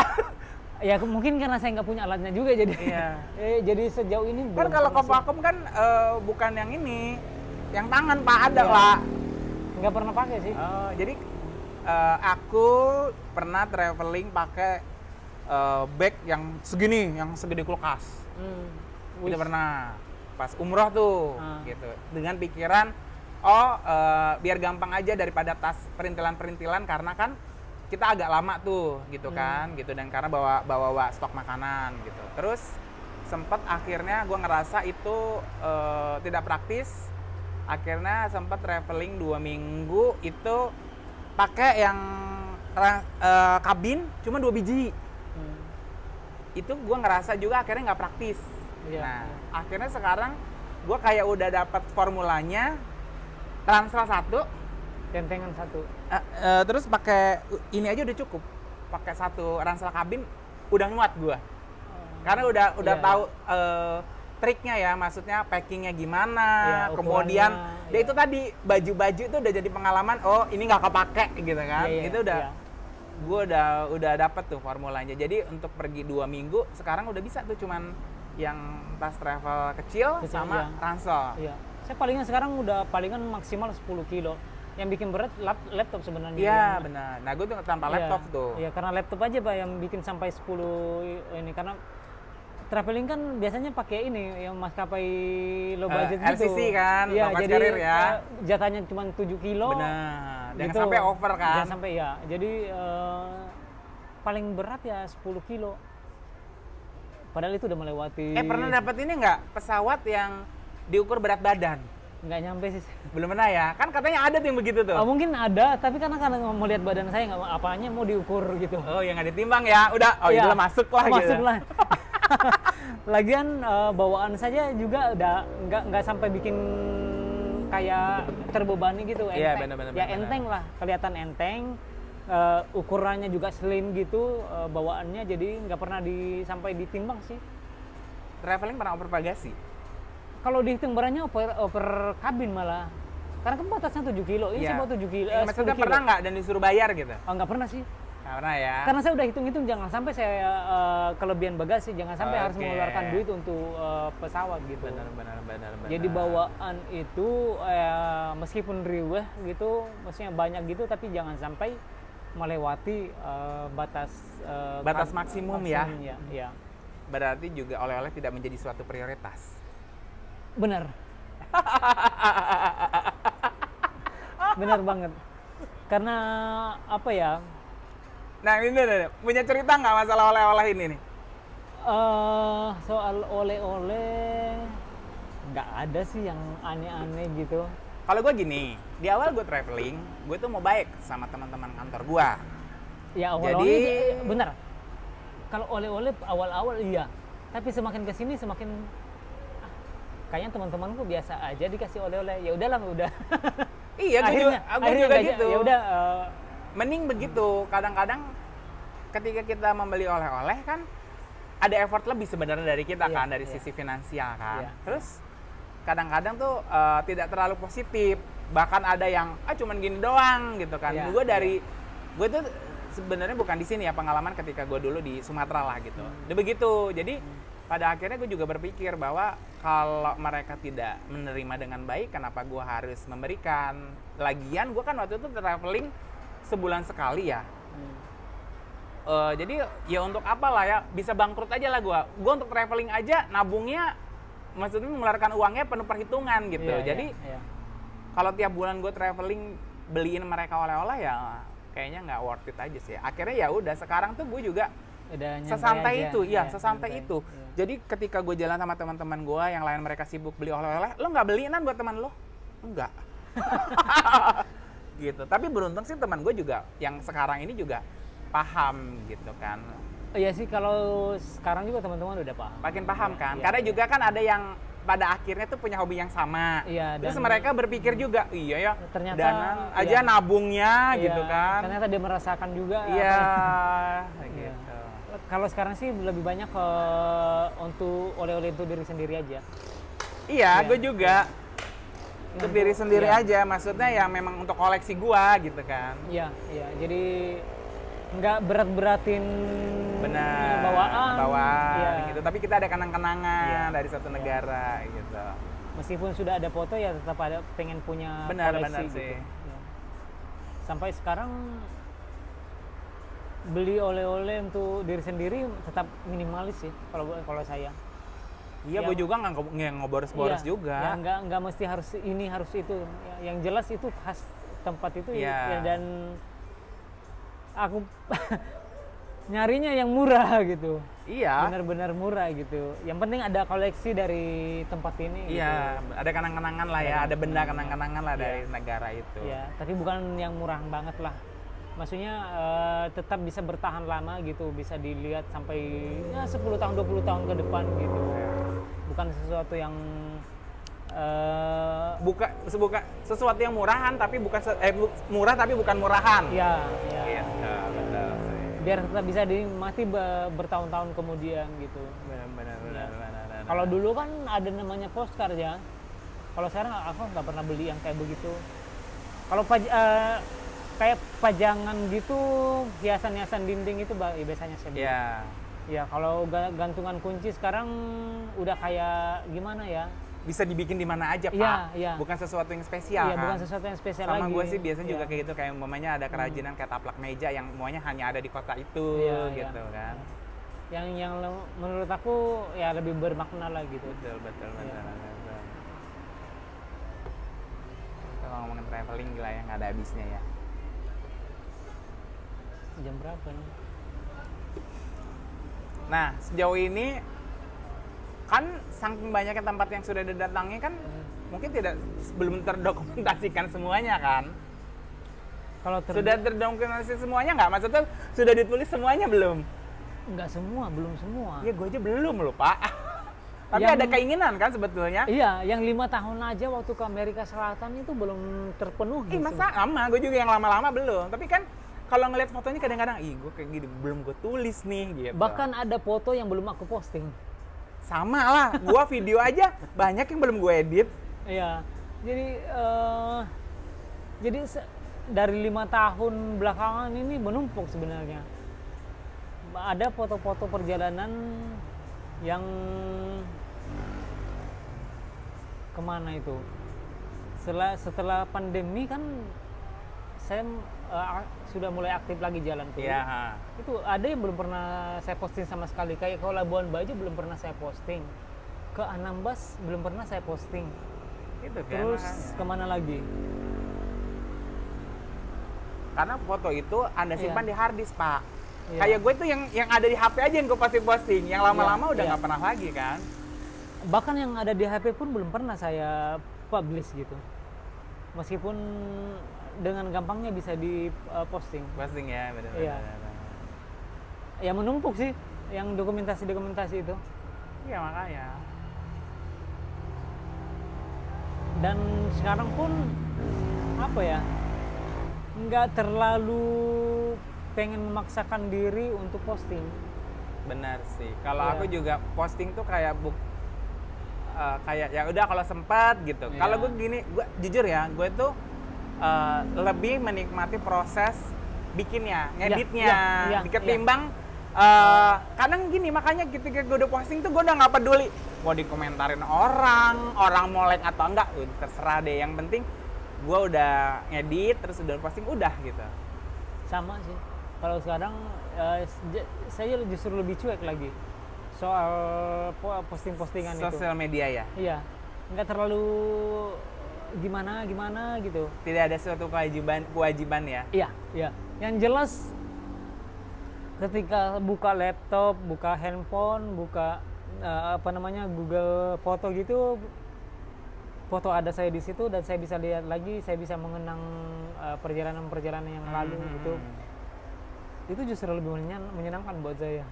Ya mungkin karena saya nggak punya alatnya juga jadi. Iya. Jadi sejauh ini kan kalau ke vakum kan bukan yang ini, yang tangan Pak ada lah. Nggak pernah pakai sih. Jadi aku pernah traveling pakai bag yang segini, yang segede kulkas. Itu pernah pas umroh tuh, gitu. Dengan pikiran, biar gampang aja daripada tas perintilan-perintilan karena kan kita agak lama tuh, gitu kan, gitu. Dan karena bawa stok makanan, gitu. Terus sempet akhirnya gue ngerasa itu tidak praktis. Akhirnya sempet traveling 2 minggu itu pakai yang kabin cuma 2 biji. Itu gue ngerasa juga akhirnya nggak praktis. Nah, akhirnya sekarang gue kayak udah dapat formulanya, ransel 1, tentengan 1. Terus pakai ini aja udah cukup. Pakai 1 ransel kabin udah muat gue. Karena udah tahu triknya ya, maksudnya packingnya gimana, kemudian itu tadi baju-baju itu udah jadi pengalaman. Oh ini nggak kepake gitu kan? Itu udah. Gue udah dapet tuh formulanya. Jadi untuk pergi 2 minggu sekarang udah bisa tuh cuman yang tas travel kecil sama ransel. Iya. Saya sekarang udah palingan maksimal 10 kilo. Yang bikin berat laptop sebenarnya. Iya benar. Nah gue tuh tanpa laptop tuh. Iya karena laptop aja Pak yang bikin sampai 10 ini, karena traveling kan biasanya pakai ini yang maskapai low budget gitu. LCC kan, ya, low jadi carrier ya. Jatahnya cuma 7 kilo. Benar. Jangan gitu. sampai over kan. Jangan sampai ya. Jadi paling berat ya 10 kilo. Padahal itu udah melewati. Pernah dapat ini nggak? Pesawat yang diukur berat badan? Nggak nyampe sih. Belum pernah ya? Kan katanya ada tuh yang begitu tuh. Mungkin ada, tapi karena mau lihat badan saya nggak apanya mau diukur gitu. Oh yang nggak ditimbang ya? Udah, itu masuk lah gitu. Masuk lah. Lagian bawaan saja juga udah nggak sampai bikin kayak terbebani gitu. Iya benar-benar. Ya enteng lah, kelihatan enteng. Ukurannya juga slim gitu, bawaannya jadi nggak pernah sampai ditimbang sih. Traveling pernah over bagasi? Kalau dihitung beratnya over kabin malah. Karena kan batasnya 7 kilo, ini cuma 7 kilo. Maksudnya pernah nggak dan disuruh bayar gitu? Nggak pernah sih. Nggak pernah ya? Karena saya udah hitung-hitung, jangan sampai saya kelebihan bagasi, jangan sampai harus mengeluarkan duit untuk pesawat gitu. Benar. Jadi bawaan itu meskipun riweh gitu, maksudnya banyak gitu, tapi jangan sampai melewati batas maksimum ya. Berarti juga oleh-oleh tidak menjadi suatu prioritas. Benar. Benar banget. Karena apa ya? Nah ini punya cerita nggak masalah oleh-oleh ini nih? Soal oleh-oleh nggak ada sih yang aneh-aneh gitu. Kalau gue gini, di awal gue traveling, gue tuh mau baik sama teman-teman kantor gue. Ya awal-awalnya benar. Kalau oleh-oleh awal-awal iya, tapi semakin kesini semakin kayaknya teman-temanku biasa aja dikasih oleh-oleh. Ya udahlah, udah. Iya, gue juga gitu. Ya udah. Mending begitu. Kadang-kadang ketika kita membeli oleh-oleh kan ada effort lebih sebenarnya dari kita kan, dari sisi finansial kan. Terus kadang-kadang tuh tidak terlalu positif. Bahkan ada yang cuman gini doang gitu kan. Gue tuh sebenarnya bukan di sini ya, pengalaman ketika gue dulu di Sumatera lah gitu. Udah begitu. Jadi pada akhirnya gue juga berpikir bahwa kalau mereka tidak menerima dengan baik, kenapa gue harus memberikan? Lagian gue kan waktu itu traveling sebulan sekali ya. Jadi ya untuk apa lah ya, bisa bangkrut aja lah gue. Gue untuk traveling aja nabungnya, maksudnya mengeluarkan uangnya penuh perhitungan gitu. Jadi kalau tiap bulan gue traveling beliin mereka oleh-oleh ya kayaknya nggak worth it aja sih. Akhirnya ya udah, sekarang tuh gue juga Udah nyantai sesantai aja. itu, iya, Ya, sesantai nyantai. itu. Iya. Jadi ketika gue jalan sama teman-teman gue yang lain mereka sibuk beli oleh-oleh, lo nggak beliin kan buat teman lo? Enggak. Gitu. Tapi beruntung sih teman gue juga yang sekarang ini juga paham gitu kan. Iya sih, kalau sekarang juga teman-teman udah paham. Makin paham Iya, kan. iya, Karena iya. juga kan ada yang pada akhirnya tuh punya hobi yang sama. Iya, Terus dan mereka berpikir juga, iya ya, ternyata, danan aja iya. nabungnya Iya, gitu kan. Ternyata dia merasakan juga. Iya, Iya. gitu. Kalau sekarang sih lebih banyak untuk oleh-oleh itu diri sendiri aja. Iya, Iya. gue juga. Untuk diri sendiri iya. aja, maksudnya ya memang untuk koleksi gua gitu kan. Iya, iya. Jadi nggak berat-beratin Benar. bawaan. Iya. gitu. Tapi kita ada kenang-kenangan Iya. dari satu negara gitu. Meskipun sudah ada foto ya tetap ada pengen punya Benar, koleksi benar gitu. sih. Ya. Sampai sekarang beli oleh-oleh untuk diri sendiri tetap minimalis sih kalau saya. Iya, Yang- gue juga nggak ngoboros-boros Iya, juga. ya, nggak mesti harus ini harus itu. Yang jelas itu khas tempat itu Iya. ya, dan aku nyarinya yang murah gitu. Iya. Benar-benar murah gitu. Yang penting ada koleksi dari tempat ini. Iya, Gitu. ada kenang-kenangan lah ya, ada benda kenang-kenangan lah Iya. dari negara itu. Ya, tapi bukan yang murah banget lah. Maksudnya tetap bisa bertahan lama gitu, bisa dilihat sampai ya 10 tahun 20 tahun ke depan gitu. Bukan sesuatu yang Buka sesuatu yang murahan tapi bukan murah tapi bukan murahan. ya, ya. Gitu, betul sih. Biar tetap bisa dinikmati bertahun-tahun kemudian gitu. Benar. Kalau dulu kan ada namanya postcard ya. Kalau sekarang aku nggak pernah beli yang kayak begitu. Kalau kayak pajangan gitu, hiasan-hiasan dinding itu biasanya saya beli. Iya. Ya kalau gantungan kunci sekarang udah kayak gimana ya? Bisa dibikin di mana aja, Pak. Iya, iya. Bukan sesuatu yang spesial Iya, kan. bukan sesuatu yang spesial Sama lagi. gue sih biasanya juga Iya. kayak gitu, kayak umpamanya ada kerajinan kayak taplak meja yang semuanya hanya ada di kota itu Iya, gitu iya. kan. Yang menurut aku ya lebih bermakna lah gitu. Betul. Iya. Kalau ngomongin traveling gila ya, nggak ada habisnya ya. Jam berapa nih? Nah, sejauh ini kan saking banyaknya tempat yang sudah didatangi kan mungkin belum terdokumentasikan semuanya kan. Kalau Sudah terdokumentasi semuanya nggak? Maksudnya sudah ditulis semuanya belum? nggak semua, belum semua. Ya gue aja belum loh, Pak. Tapi Yang- ada keinginan kan sebetulnya. Iya, yang 5 tahun aja waktu ke Amerika Selatan itu belum terpenuhi. Masa sama? Gue juga yang lama-lama belum. Tapi kan kalau ngeliat fotonya kadang-kadang, gue kayak gini, belum gue tulis nih gitu. Bahkan ada foto yang belum aku posting. Sama lah, gue video aja banyak yang belum gue edit. Iya, jadi dari 5 tahun belakangan ini menumpuk sebenarnya. Ada foto-foto perjalanan yang kemana itu? Setelah pandemi kan saya sudah mulai aktif lagi jalan tuh. Iya. Itu ada yang belum pernah saya posting sama sekali. Kayak ke Labuan Bajo belum pernah saya posting. Ke Anambas belum pernah saya posting. Itu kan. Terus makanya. kemana lagi? Karena foto itu Anda simpan Iya. di hard disk, Pak. Iya. Kayak gue tuh yang ada di HP aja yang gue posting. Yang lama-lama Iya, udah iya. nggak pernah lagi kan. Bahkan yang ada di HP pun belum pernah saya publish gitu. Meskipun dengan gampangnya bisa di posting. Posting ya, benar. Iya. Ya menumpuk sih yang dokumentasi itu. Iya, makanya. Dan sekarang pun apa ya, nggak terlalu pengen memaksakan diri untuk posting. Benar sih. Kalau Iya. aku juga posting tuh kayak kayak ya udah kalau sempat gitu. Iya. Kalau gue gini, gue jujur ya, gue tuh lebih menikmati proses bikinnya, ngeditnya, iya, ketimbang kadang gini, makanya ketika gue udah posting tuh gue udah nggak peduli mau dikomentarin orang mau like atau enggak, terserah deh. Yang penting gue udah ngedit terus udah posting udah gitu. Sama sih. Kalau sekarang saya justru lebih cuek lagi soal posting-postingan itu. Sosial media ya. Iya, nggak terlalu gimana gitu. Tidak ada suatu kewajiban ya. Iya. Yang jelas ketika buka laptop, buka handphone, buka Google Foto gitu, foto ada saya di situ dan saya bisa lihat lagi, saya bisa mengenang perjalanan-perjalanan yang lalu gitu. Itu justru lebih menyenangkan buat saya.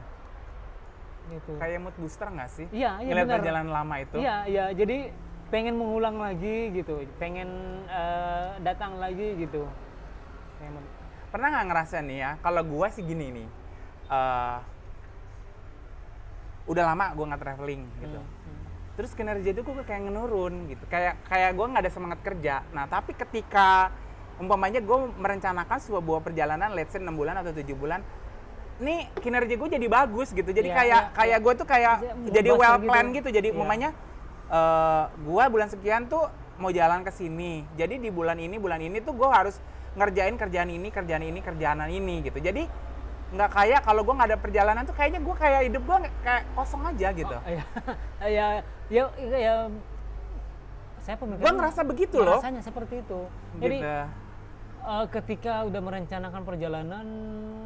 Gitu. Kayak mood booster nggak sih? Iya, iya Ngeliat benar. perjalanan lama itu. Iya, iya. Jadi pengen mengulang lagi gitu, pengen datang lagi gitu. Pernah nggak ngerasa nih ya, kalau gua sih gini nih, udah lama gua nggak traveling gitu. Terus kinerja itu gua kayak menurun gitu, kayak gua nggak ada semangat kerja. Nah tapi ketika umpamanya gua merencanakan sebuah perjalanan, let's say 6 bulan atau 7 bulan, nih kinerja gue jadi bagus gitu. Jadi kayak gue tuh kayak jadi well plan gitu. Jadi umpamanya gue bulan sekian tuh mau jalan ke sini. Jadi di bulan ini tuh gue harus ngerjain kerjaan ini gitu. Jadi nggak kayak kalau gue nggak ada perjalanan tuh kayaknya gue kayak hidup gue kayak kosong aja gitu. Ya, saya pemikiran. Gue ngerasa begitu loh. Rasanya seperti itu. Gitu. Jadi ketika udah merencanakan perjalanan,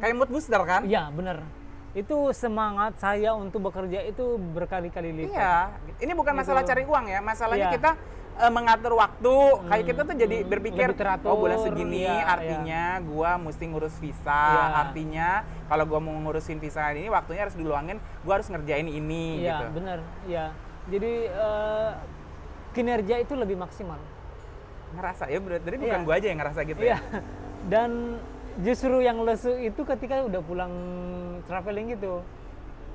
kayak mood booster kan? Iya benar. Itu semangat saya untuk bekerja itu berkali-kali lipat. Iya, ini bukan masalah cari uang ya, masalahnya Iya. kita mengatur waktu. Kayak kita tuh jadi berpikir, lebih teratur, oh bulan segini iya, artinya gua mesti ngurus visa, Iya. artinya kalau gua mau ngurusin visa ini waktunya harus diluangin, gua harus ngerjain ini Iya, gitu. benar. Iya. Jadi kinerja itu lebih maksimal. Ngerasa ya, berarti bukan Iya. gua aja yang ngerasa gitu Iya. ya. Dan justru yang lesu itu ketika udah pulang traveling gitu.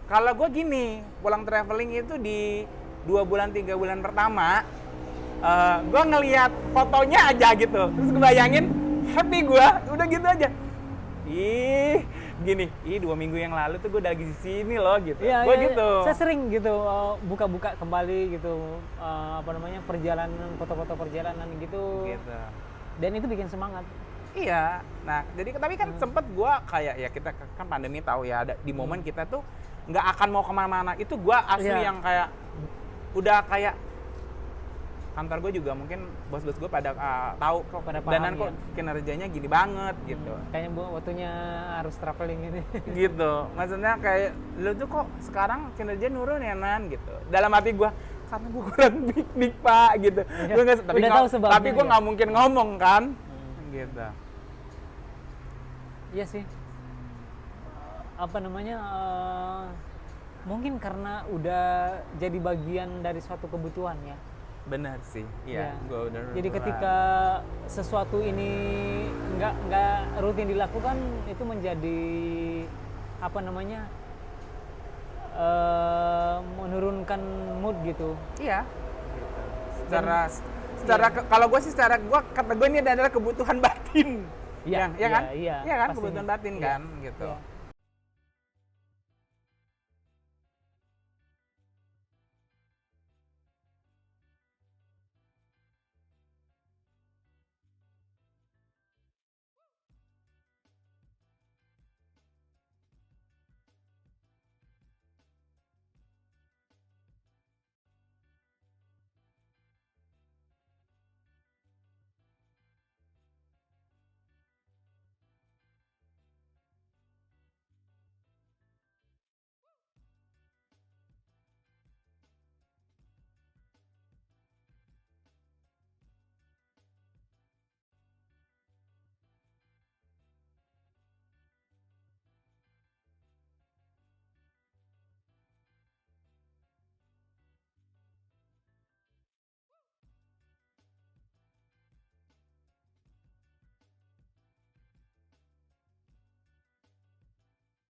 Kalau gua gini, pulang traveling itu di 2 bulan 3 bulan pertama, gua ngelihat fotonya aja gitu, terus gua bayangin happy gua, udah gitu aja. Gini, 2 minggu yang lalu tuh gue udah lagi di sini loh gitu. Iya, Gue iya, gitu. Saya sering gitu buka-buka kembali gitu perjalanan, foto-foto perjalanan gitu. Gitu. Dan itu bikin semangat. Iya. Nah, jadi tapi kan sempet gue kayak ya kita kan pandemi tahu ya, ada di momen kita tuh nggak akan mau kemana-mana. Itu gue asli Iya. yang kayak udah kayak kantor gue juga mungkin bos-bos gue pada tahu kok Pada paham, Danan kok ya. kinerjanya gini banget gitu. Kayaknya waktunya harus traveling ini. Gitu. Maksudnya kayak lu tuh kok sekarang kinerja nurun ya Nan gitu. Dalam hati gue karena gue kurang piknik Pak gitu. Iya. Gua nggak, Udah tahu sebabnya, tapi gue ya. nggak mungkin ngomong kan. Gitu. Iya sih. Mungkin karena udah jadi bagian dari suatu kebutuhan ya. Benar sih. Iya. Gua udah. Jadi ketika sesuatu ini nggak rutin dilakukan, itu menjadi menurunkan mood gitu. Iya. Secara kalau gue sih kata gue ini adalah kebutuhan batin. Iya, Ya kan? iya, Iya kan, pastinya. kebutuhan batin Iya, kan gitu. iya.